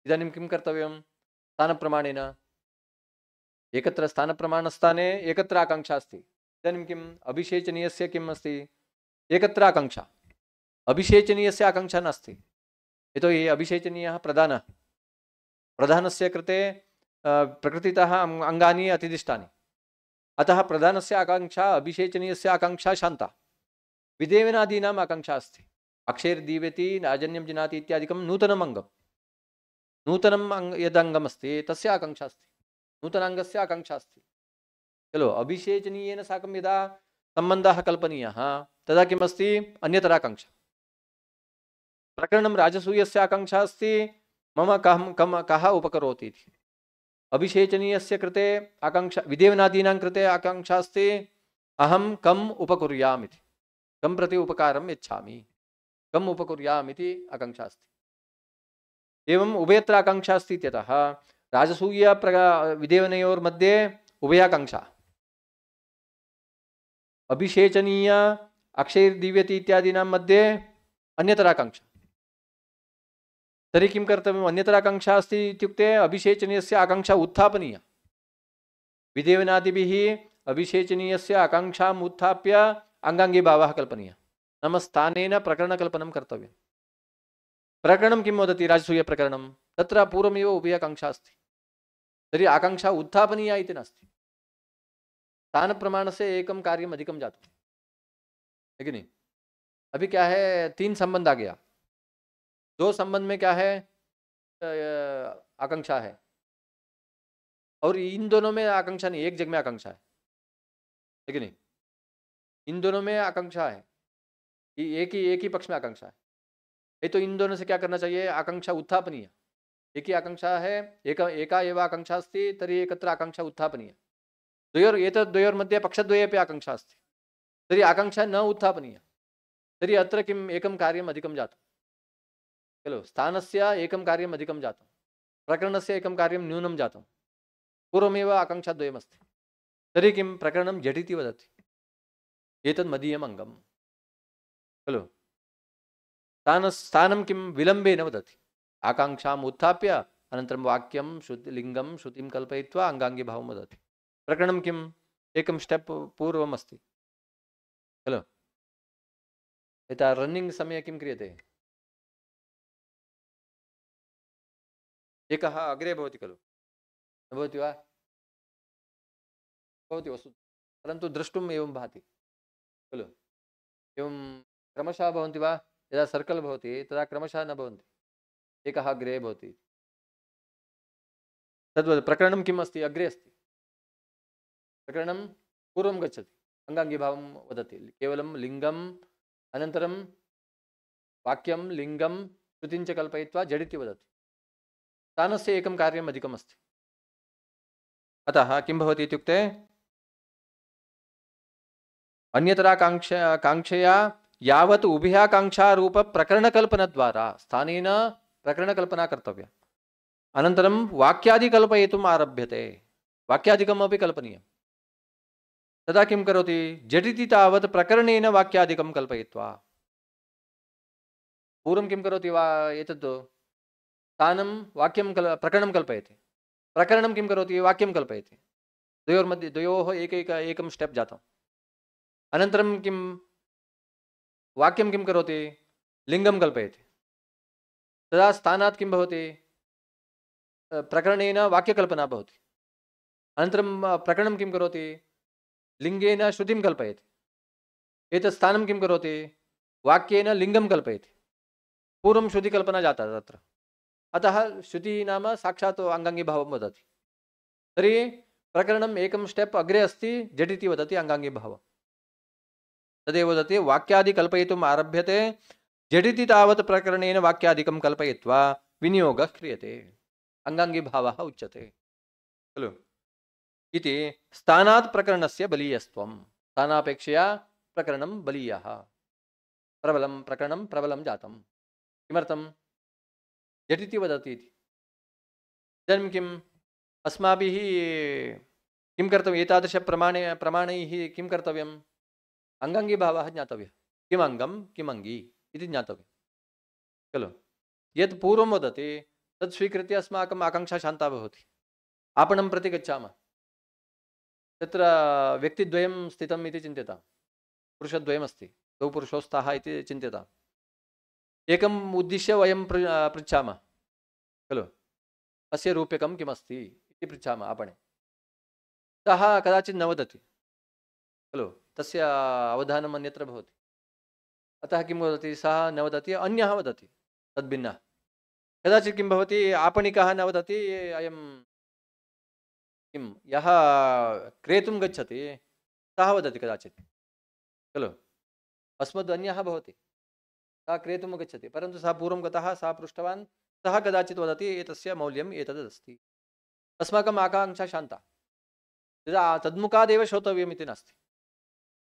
इदानीं किं कर्तव्यं? स्थानप्रमाणेन, एकत्र स्थानप्रमाणस्थाने एकत्र आकाङ्क्षा अस्ति। इदानीं किम्? अभिषेचनीयस्य किम् अस्ति? एकत्र आकाङ्क्षा, अभिषेचनीयस्य आकाङ्क्षा नास्ति। यतोहि अभिषेचनीयः प्रधानस्य कृते प्रकृतितः अङ्गानि अतिदिष्टानि, अतः प्रधानस्य आकाङ्क्षा अभिषेचनीयस्य आकाङ्क्षा शान्ता। विदेवनादीनाम् आकाङ्क्षा अस्ति, अक्षैर्दीव्यति नाजन्यं जिनाति इत्यादिकं नूतनम् अङ्गं, नूतनं यदङ्गमस्ति तस्य आकाङ्क्षा अस्ति, नूतनाङ्गस्य आकाङ्क्षा अस्ति खलु। अभिषेचनीयेन साकं यदा सम्बन्धः कल्पनीयः तदा किमस्ति? अन्यतराकाङ्क्षा। प्रकरणं राजसूयस्य आकाङ्क्षा अस्ति, मम कः उपकरोति इति। अभिषेचनीयस्य कृते आकाङ्क्षा, विदेवनादीनां कृते आकाङ्क्षा अस्ति, अहं कम् उपकुर्याम् इति, कं प्रति उपकारं यच्छामि, कम् उपकुर्याम् इति आकाङ्क्षा अस्ति। एवम् उभयत्र आकांक्षा अस्ति इत्यतः राजसूय विदेवनयोर्मध्ये उभयाकांक्षा, अभिषेचनीय अक्षयर्दिव्यति इत्यादीनां मध्ये अन्यतराकांक्षा। तर्हि किं कर्तव्यम्? अन्यतराकांक्षा अस्ति इत्युक्ते अभिषेचनीयस्य आकांक्षा उत्थापनीया। विदेवनादिभिः अभिषेचनीयस्य आकांक्षाम् उत्थाप्य अंगांगी भावः कल्पनीयः। नाम स्थानेन प्रकरणकल्पनं कर्तव्यम्। प्रकरणं किं वदति? राजसूय प्रकरणं। तत्र पूर्वमेव उभयाकांक्षा अस्ति। तर्हि आकांक्षा उत्थापनीया इति नास्ति। स्थानप्रमाणस्य एकं कार्यम् अधिकं जातं, है कि नहीं? अभी क्या है, 3 संबंध आ गया। 2 संबंध में क्या है, आकांक्षा है, और इन दोनों में आकांक्षा नहीं, एक जग में आकांक्षा है कि नहीं? इन दोनों में आकांक्षा है, एक ही पक्ष में आकांक्षा है। ये तो इन दोनों से क्या करना चाहिए? आकांक्षा उत्थापनीय। एक ही आकांक्षा है, एका एव आकांक्षा अस्ति, तर्हि एकत्र आकांक्षा उत्थापनीय। द्वयोर्मध्ये पक्षद्वयेपि आकांक्षा अस्ति, तर्हि आकांक्षा न उत्थापनीय। तर्हि अत्र किम्, एकं कार्यम् अधिकं जातं खलु। स्थानस्य एकं कार्यम् अधिकं जातं, प्रकरणस्य एकं कार्यं न्यूनं जातं। पूर्वमेव आकांक्षाद्वयमस्ति। तर्हि किं, प्रकरणं झटिति वदति, एतत् मदीयम् अङ्गं खलु। स्थानं किं, विलम्बेन वदति। आकांक्षाम् उत्थाप्य अनन्तरं वाक्यं लिङ्गं श्रुतिं कल्पयित्वा अङ्गाङ्गी भावं वदति। प्रकरणं किम्, एकं स्टेप् पूर्वम् अस्ति खलु। यथा रन्निङ्ग् समये किं क्रियते? एकः अग्रे भवति खलु, न भवति वा? भवति वस्तु, परन्तु द्रष्टुम् एवं भाति खलु। एवं क्रमशः भवन्ति वा? यदा सर्कल् भवति तदा क्रमशः न भवन्ति, एकः अग्रे भवति। तद्वत् प्रकरणं किम् अस्ति? अग्रे अस्ति। प्रकरणं पूर्वं गच्छति, अङ्गाङ्गीभावं वदति। केवलं लिङ्गम् अनन्तरं वाक्यं लिङ्गं श्रुतिं च कल्पयित्वा झटिति वदति। स्थानस्य एकं कार्यम् अधिकम् अस्ति। अतः किं भवति इत्युक्ते, कांक्षया यावत् उभयाकांक्षारूप प्रकरणकल्पनद्वारा स्थानेन प्रकरणकल्पना कर्तव्या। अनन्तरं वाक्यादि कल्पयितुम् आरभ्यते, वाक्यादिकमपि कल्पनीयम्। तदा किं करोति? झटिति तावत् प्रकरणेन वाक्यादिकं कल्पयित्वा। पूर्वं किं करोति? एतत् स्थानं वाक्यं प्रकरणं कल्पयति, प्रकरणं किं करोति? वाक्यं कल्पयति। द्वयोः एकं स्टेप् जातम्। अनन्तरं किं, वाक्यं किं करोति? लिङ्गं कल्पयति। तदा स्थानात् किं भवति? प्रकरणेन वाक्यकल्पना भवति। अनन्तरं प्रकरणं किं करोति? लिङ्गेन श्रुतिं कल्पयति। एतत् स्थानं किं करोति? वाक्येन लिङ्गं कल्पयति। पूर्वं श्रुतिकल्पना जाता तत्र, अतः श्रुतिः नाम साक्षात् अङ्गाङ्गीभावं वदति। तर्हि प्रकरणम् एकं स्टेप् अग्रे अस्ति, झटिति वदति अङ्गाङ्गीभावं। तदेव वदति, वाक्यादि कल्पयितुम् आरभ्यते, झटिति तावत् प्रकरणेन वाक्यादिकं कल्पयित्वा विनियोगः क्रियते, अङ्गाङ्गीभावः उच्यते खलु। इति स्थानात् प्रकरणस्य बलीयस्त्वं। स्थानापेक्षया प्रकरणं बलीयः, प्रबलं प्रकरणं प्रबलं जातं। किमर्थं? झटिति वदति इति। इदानीं किम्, अस्माभिः किं कर्तव्यम्? एतादृशप्रमाणैः किं कर्तव्यम्? अङ्गाङ्गीभावः ज्ञातव्यः। किम् अङ्गं, किम् अङ्गी इति ज्ञातव्यं खलु। यत् पूर्वं वदति तत् स्वीकृत्य अस्माकम् आकाङ्क्षा शान्ता भवति। आपणं प्रति गच्छामः, तत्र व्यक्तिद्वयं स्थितम् इति चिन्त्यतां, पुरुषद्वयमस्ति, द्वौ पुरुषौ स्तः इति चिन्त्यताम्। एकम् उद्दिश्य वयं पृच्छामः खलु, अस्य रूप्यकं किमस्ति इति पृच्छामः आपणे। सः कदाचित् न वदति खलु, तस्य अवधानम् अन्यत्र भवति। अतः किं वदति? सः न वदति, अन्यः वदति तद्भिन्नः। कदाचित् किं भवति, आपणिकः न वदति, अयं किं, यः क्रेतुं गच्छति सः वदति कदाचित् खलु। अस्मद् अन्यः भवति, सः क्रेतुं गच्छति, परन्तु सः पूर्वं गतः, सः पृष्टवान्, सः कदाचित् वदति एतस्य मौल्यम् एतदस्ति। अस्माकम् आकाङ्क्षा शान्ता। तदा तद्मुखादेव श्रोतव्यम् इति नास्ति,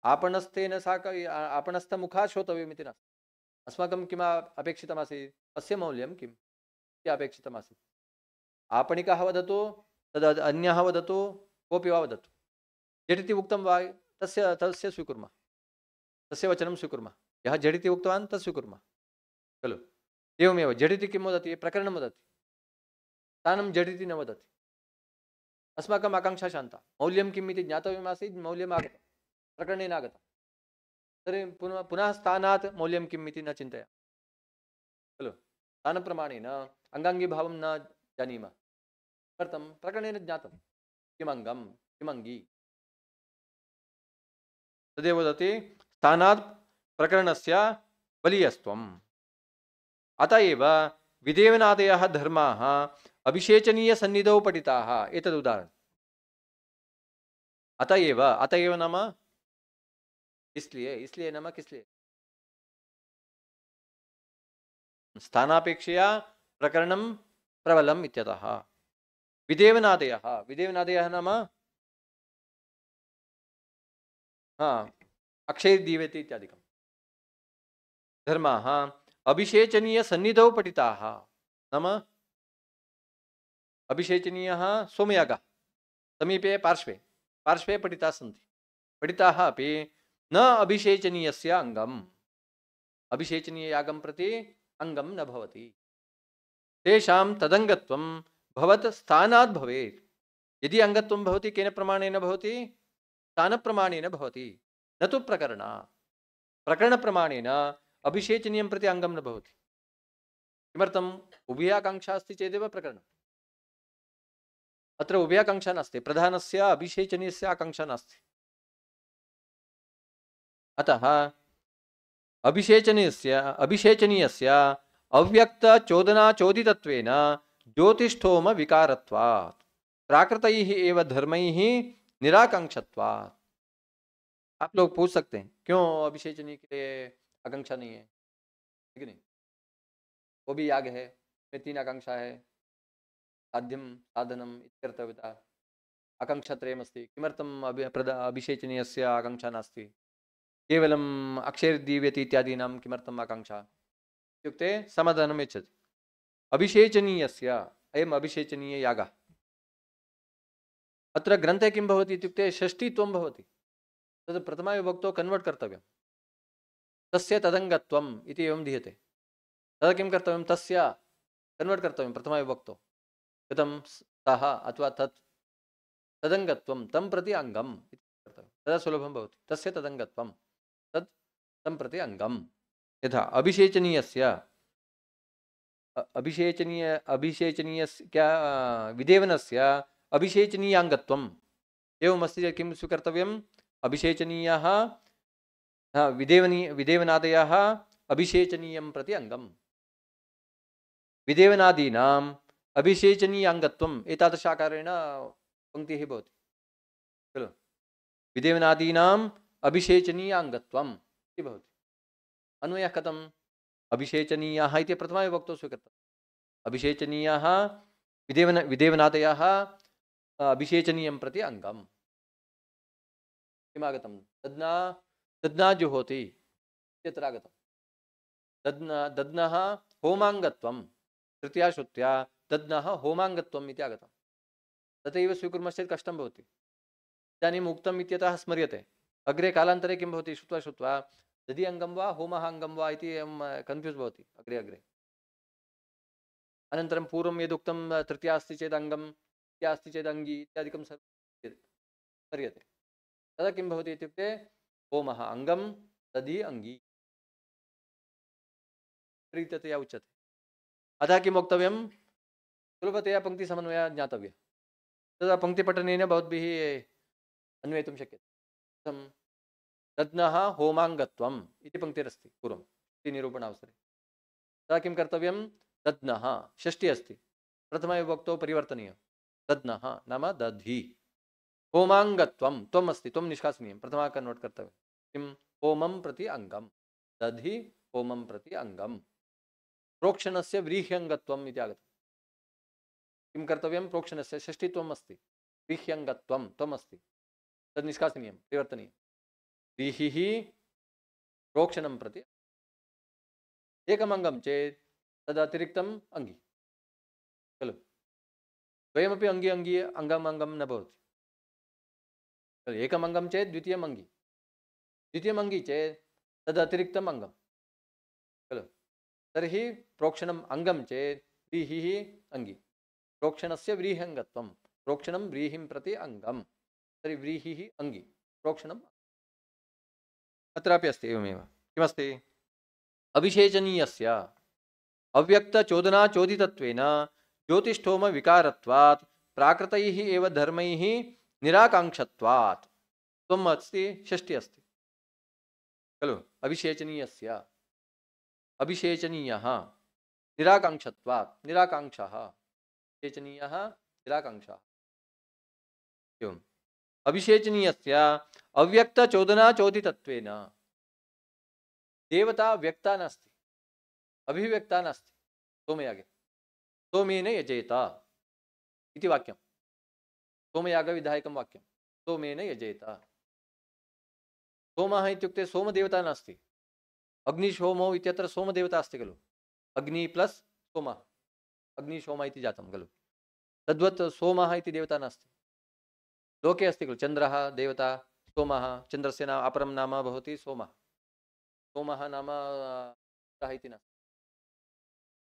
आपणस्थेन साकम् आपणस्थमुखात् श्रोतव्यम् इति नास्ति। अस्माकं किम् अपेक्षितमासीत्? अस्य मौल्यं किम् अपेक्षितमासीत्। आपणिकः वदतु, तद् अन्यः वदतु, कोऽपि वा वदतु, झटिति उक्तं वा तस्य तस्य स्वीकुर्मः, तस्य वचनं स्वीकुर्मः। यः झटिति उक्तवान् तत् स्वीकुर्मः खलु। एवमेव झटिति किं वदति, प्रकरणं वदति, स्थानं झटिति न वदति। अस्माकम् आकाङ्क्षा शान्ता, मौल्यं किम् इति ज्ञातव्यमासीत्, मौल्यम् आगतं, प्रकरणेन आगतं, तर्हि पुनः स्थानात् मौल्यं किम् इति न चिन्तयामः खलु। स्थानप्रमाणेन अङ्गाङ्गीभावं न जानीमः, किमर्थं, प्रकरणेन ज्ञातं किमङ्गं किमङ्गी। तदेव वदति स्थानात् प्रकरणस्य बलीयस्त्वम्। अत एव विदेवनादयः धर्माः अभिषेचनीयसन्निधौ पठिताः। एतद् उदाहरणम्। अत एव नाम इसलिए नाम किस लिए, स्थानापेक्षया प्रकरणं प्रबलम् इत्यतः। विदेवनादयः नाम अक्षयदीवेति इत्यादिकं धर्माः अभिषेचनीयसन्निधौ पठिताः। नाम अभिषेचनीयः सोमयागः समीपे पार्श्वे पठिताः सन्ति, पठिताः अपि न अभिषेचनीयस्य अङ्गम्, अभिषेचनीययागं प्रति अङ्गं न भवति। तेषां तदङ्गत्वं भवत् स्थानात् भवेत्। यदि अङ्गत्वं भवति केन प्रमाणेन भवति, स्थानप्रमाणेन भवति, न तु प्रकरणप्रमाणेन अभिषेचनीयं प्रति अङ्गं न भवति। किमर्थम्, उभयाकाङ्क्षा अस्ति चेदेव प्रकरणम्। अत्र उभयाकाङ्क्षा नास्ति, प्रधानस्य अभिषेचनीयस्य आकाङ्क्षा नास्ति। अतः अभिषेचनीयस्य अव्यक्तचोदनाचोदितत्वेन ज्योतिष्ठोम विकारत्वात् प्राकृतैः एव धर्मैः निराकांक्षत्वात्। आप लोग पूछ सकते हैं क्यों अभिषेचनी के लिए आकांक्षा नहीं है, ठीक नहीं, वो भी याग है, में 3 आकांक्षा है, साध्यम साधनम इत्यर्थव्यता आकांक्षात्रयमस्ति। किमर्थम् अभिषेचनीयस्य आकांक्षा नास्ति, केवलम् अक्षयदीव्यति इत्यादीनां किमर्थम् आकांक्षा इत्युक्ते समाधानं यच्छति। अभिषेचनीयस्य अयम् अभिषेचनीययागः। अत्र ग्रन्थे किं भवति इत्युक्ते षष्ठीत्वं भवति, तद् प्रथमाविभक्तौ कन्वर्ट् कर्तव्यं। तस्य तदङ्गत्वम् इति एवं दीयते, तदा किं कर्तव्यं, तस्य कन्वर्ट् कर्तव्यं प्रथमाविभक्तौ, कथं, सः अथवा तत्, तदङ्गत्वं तं प्रति अङ्गम् इति कर्तव्यं, तदा सुलभं भवति। तस्य तदङ्गत्वं तत् तं प्रति अङ्गं। यथा अभिषेचनीयस्य विदेवनस्य अभिषेचनीयाङ्गत्वम् एवमस्ति चेत् किं स्वीकर्तव्यम्, अभिषेचनीयः विदेवनादयः अभिषेचनीयं प्रति अङ्गम्, विदेवनादीनाम् अभिषेचनीयाङ्गत्वम् एतादृश आकारेण पङ्क्तिः भवति खलु। विदेवनादीनाम् अभिषेचनीयाङ्गत्वम् इति भवति। अन्वयः कथम्, अभिषेचनीयाः इति प्रथमाविभक्तौ स्वीकृतम्, अभिषेचनीयाः विदेवनादयः अभिषेचनीयं प्रति अङ्गम्। किमागतं, दध्ना जुहोति इत्यत्र आगतं। दध्नः होमाङ्गत्वं, तृतीया श्रुत्या दध्नः होमाङ्गत्वम् इति आगतं। तथैव स्वीकुर्मश्चेत् कष्टं भवति। इदानीम् उक्तम् इत्यतः स्मर्यते, अग्रे कालान्तरे किं भवति, श्रुत्वा दधि अङ्गं वा होमः अङ्गं वा इति कन्फ्यूस् भवति अग्रे। अनन्तरं पूर्वं यदुक्तं तृतीया अस्ति चेत् अङ्गं, तृतीया अस्ति चेत् अङ्गी इत्यादिकं स्मर्यते। तदा किं भवति इत्युक्ते होमः अङ्गं, दधि अङ्गी प्रीततया उच्यते। अतः किं वक्तव्यं, सुलभतया पङ्क्तिसमन्वयः ज्ञातव्यः। तदा पङ्क्तिपठनेन भवद्भिः अन्वेतुं शक्यते। दध्नः होमाङ्गत्वम् इति पङ्क्तिरस्ति पूर्वं निरूपणावसरे। तदा किं कर्तव्यं, दध्नः षष्ठी अस्ति, प्रथमविभक्तौ परिवर्तनीयं, दध्नः नाम दधि, होमाङ्गत्वं त्वम् अस्ति, त्वं निष्कासनीयं, प्रथमा कन्वर्ट् कर्तव्यं, किं, होमं प्रति अङ्गं, दधि होमं प्रति अङ्गं। प्रोक्षणस्य व्रीह्यङ्गत्वम् इति आगतं। किं कर्तव्यं, प्रोक्षणस्य षष्ठीत्वम् अस्ति, व्रीह्यङ्गत्वं त्वम् अस्ति, तद् निष्कासनीयं, परिवर्तनीयं, व्रीहिः प्रोक्षणं प्रति एकमङ्गं चेत् तदतिरिक्तम् अङ्गी, खलु द्वयमपि अङ्गी अङ्गी अङ्गम् अङ्गं न भवति खलु एकम् अङ्गं चेत् द्वितीयम् अङ्गी चेत् तदतिरिक्तम् अङ्गं खलु तर्हि प्रोक्षणम् अङ्गं चेत् व्रीहिः अङ्गी प्रोक्षणस्य व्रीहङ्गत्वं प्रोक्षणं व्रीहिं प्रति अङ्गं तर्हि व्रीहिः अङ्गी प्रोक्षणम् अत्रापि अस्ति एवमेव किमस्ति अविशेषणीयस्य अव्यक्तचोदनाचोदितत्वेन ज्योतिष्ठोमविकारत्वात् प्राकृतैः एव धर्मैः निराकाङ्क्षत्वात् त्वम् अस्ति षष्ठी अस्ति खलु अविशेषणीयस्य अविशेषणीयः निराकाङ्क्षत्वात् निराकाङ्क्षः विशेषणीयः निराकाङ्क्षः एवम् अविशेषणीयस्य अव्यक्तचोदनाचोदितत्वेन देवता व्यक्ता नास्ति अभिव्यक्ता नास्ति सोमयागे सोमेन यजेत इति वाक्यं सोमयागविधायकं वाक्यं सोमेन यजेत सोमः इत्युक्ते सोमदेवता नास्ति अग्निशोमो इत्यत्र सोमदेवता अस्ति खलु अग्नि प्लस सोमः अग्निशोम इति जातं खलु तद्वत् सोमः इति देवता नास्ति लोके अस्ति खलु चन्द्रः देवता सोमः चन्द्रस्य नाम अपरं नाम भवति सोमः सोमः नाम इति नास्ति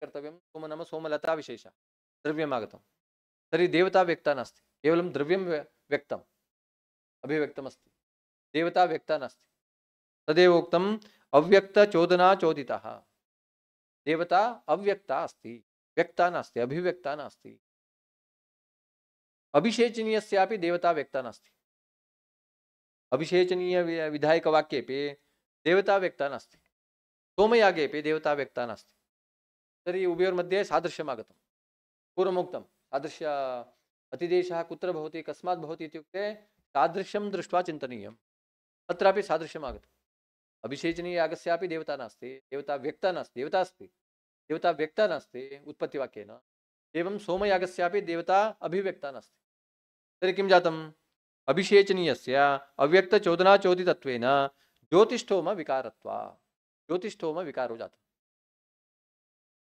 कर्तव्यं सोम नाम सोमलता विशेषः द्रव्यम् आगतं तर्हि देवता व्यक्ता नास्ति केवलं द्रव्यं व्यक्तम् अभिव्यक्तमस्ति देवता व्यक्ता नास्ति तदेव उक्तम् अव्यक्तचोदनाचोदितः देवता अव्यक्ता अस्ति व्यक्ता नास्ति अभिव्यक्ता नास्ति अभिषेचनीयस्यापि देवता व्यक्ता नास्ति अभिषेचनीय विधायकवाक्येपि देवता व्यक्ता नास्ति सोमयागेपि देवता व्यक्ता नास्ति तर्हि उभयोर्मध्ये सादृश्यम् आगतं पूर्वमुक्तं सादृश्य अतिदेशः कुत्र भवति कस्मात् भवति इत्युक्ते सादृश्यं दृष्ट्वा चिन्तनीयम् अत्रापि सादृश्यम् आगतम् अभिषेचनीययागस्यापि देवता नास्ति देवता व्यक्ता नास्ति देवता अस्ति देवता व्यक्ता नास्ति उत्पत्तिवाक्येन एवं सोमयागस्यापि देवता अभिव्यक्ता नास्ति तर्हि किं जातम् अभिषेचनीयस्य अव्यक्तचोदनाचोदितत्वेन ज्योतिष्ठोम विकारत्वात् ज्योतिष्ठोम विकारो जातः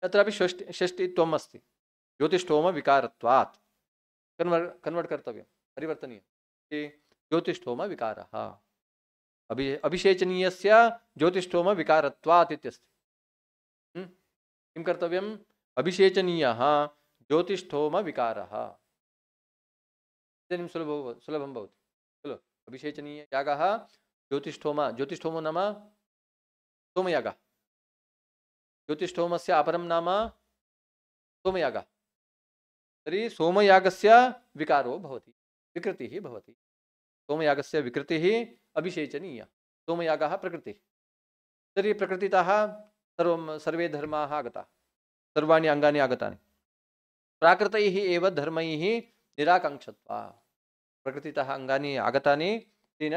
तत्रापि षष्ठीत्वम् अस्ति ज्योतिष्ठोम विकारत्वात् कन्वर्ट् कर्तव्यं परिवर्तनीयं ज्योतिष्ठोम विकारः अभिषेचनीयस्य ज्योतिष्ठोम विकारत्वात् इत्यस्ति किं कर्तव्यम् अभिषेचनीयः ज्योतिष्ठोम विकारः इदानीं सुलभं भवति खलु अभिषेचनीययागः ज्योतिष्ठोमो नाम सोमयागः ज्योतिष्ठोमस्य अपरं नाम सोमयागः तर्हि सोमयागस्य विकारो भवति विकृतिः भवति सोमयागस्य विकृतिः अभिषेचनीया सोमयागः प्रकृतिः तर्हि प्रकृतितः सर्वे धर्माः आगताः सर्वाणि अङ्गानि आगतानि प्राकृतैः एव धर्मैः निराकाङ्क्षत्वात् प्रकृतितः अङ्गानि आगतानि तेन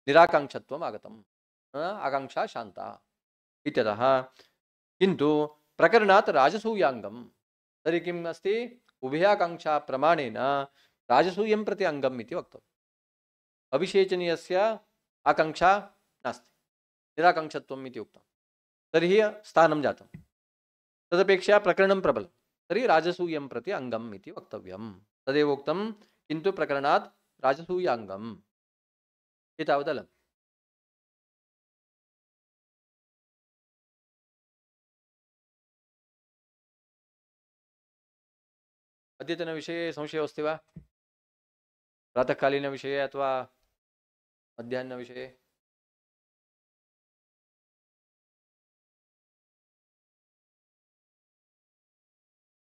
निराकाङ्क्षत्वम् आगतम् आकाङ्क्षा शान्ता इत्यतः किन्तु प्रकरणात् राजसूयाङ्गं तर्हि किम् अस्ति उभयाकाङ्क्षा प्रमाणेन राजसूयं प्रति अङ्गम् इति वक्तव्यम् अभिषेचनीयस्य आकाङ्क्षा नास्ति निराकाङ्क्षत्वम् इति उक्तं तर्हि स्थानं जातं तदपेक्षया प्रकरणं प्रबलं तर्हि राजसूयं प्रति अङ्गम् इति वक्तव्यं तदेव उक्तं किन्तु प्रकरणात् राजसूयाङ्गम् एतावदलम् अद्यतनविषये संशयो अस्ति वा प्रातःकालीनविषये अथवा मध्याह्नविषये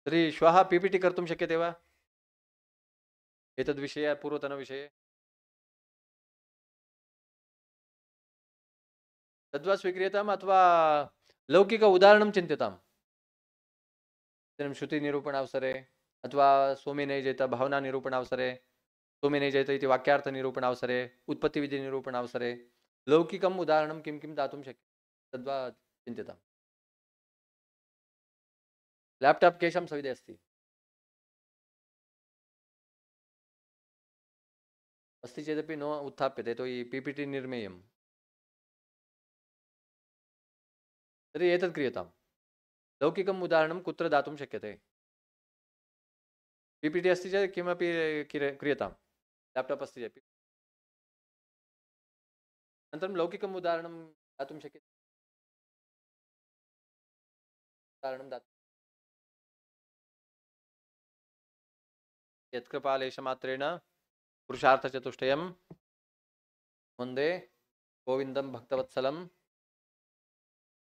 तर्हि श्वः पीपीटी कर्तुं शक्यते वा एतद्विषये पूर्वतनविषये तद्वा स्वीक्रियताम् अथवा लौकिक उदाहरणं चिन्त्यताम् इदानीं श्रुतिनिरूपणावसरे अथवा सोमेनैजयत भावनानिरूपणावसरे सोमेनैजयत इति वाक्यार्थनिरूपणावसरे उत्पत्तिविधिनिरूपणावसरे लौकिकम् उदाहरणं किं किं दातुं शक्यते तद्वा चिन्त्यताम् लैपटॉप केषां सविधे अस्ति अस्ति चेदपि न उत्थाप्यते यतोहि पीपीटी निर्मेयं तर्हि एतत् क्रियताम् लौकिकम् उदाहरणं कुत्र दातुं शक्यते PPT अस्ति चेत् किमपि क्रियतां लेप्टाप् अस्ति चेत् अनन्तरं लौकिकम् उदाहरणं दातुं शक्यते उदाहरणं दातुं यत्कृपालेशमात्रेण पुरुषार्थचतुष्टयं वन्दे गोविन्दं भक्तवत्सलम्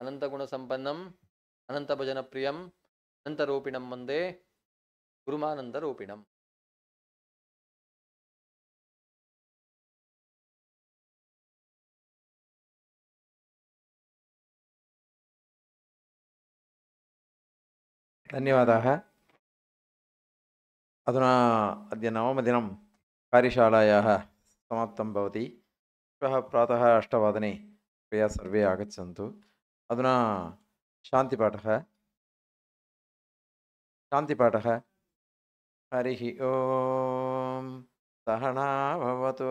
अनन्तगुणसम्पन्नम् अनन्तभजनप्रियम् अनन्तरूपिणं वन्दे गुरुमानन्दरूपिणम् धन्यवादाः। अधुना अद्य नवमदिनं कार्यशालायाः समाप्तं भवति। श्वः प्रातः 8:00 कृपया सर्वे आगच्छन्तु। अधुना शान्तिपाठः हरिः ॐ सहना भवतु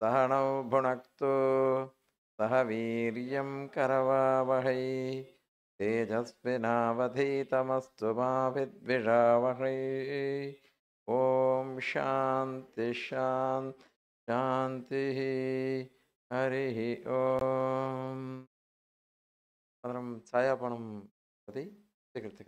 सहनौ भुनक्तु सह वीर्यं करवावहै तेजस्विनावधीतमस्तु मा विद्विषावहै। ॐ शान्ति शान्तिः हरिः ॐ। अनन्तरं छायापणं भवति स्वीकृत्य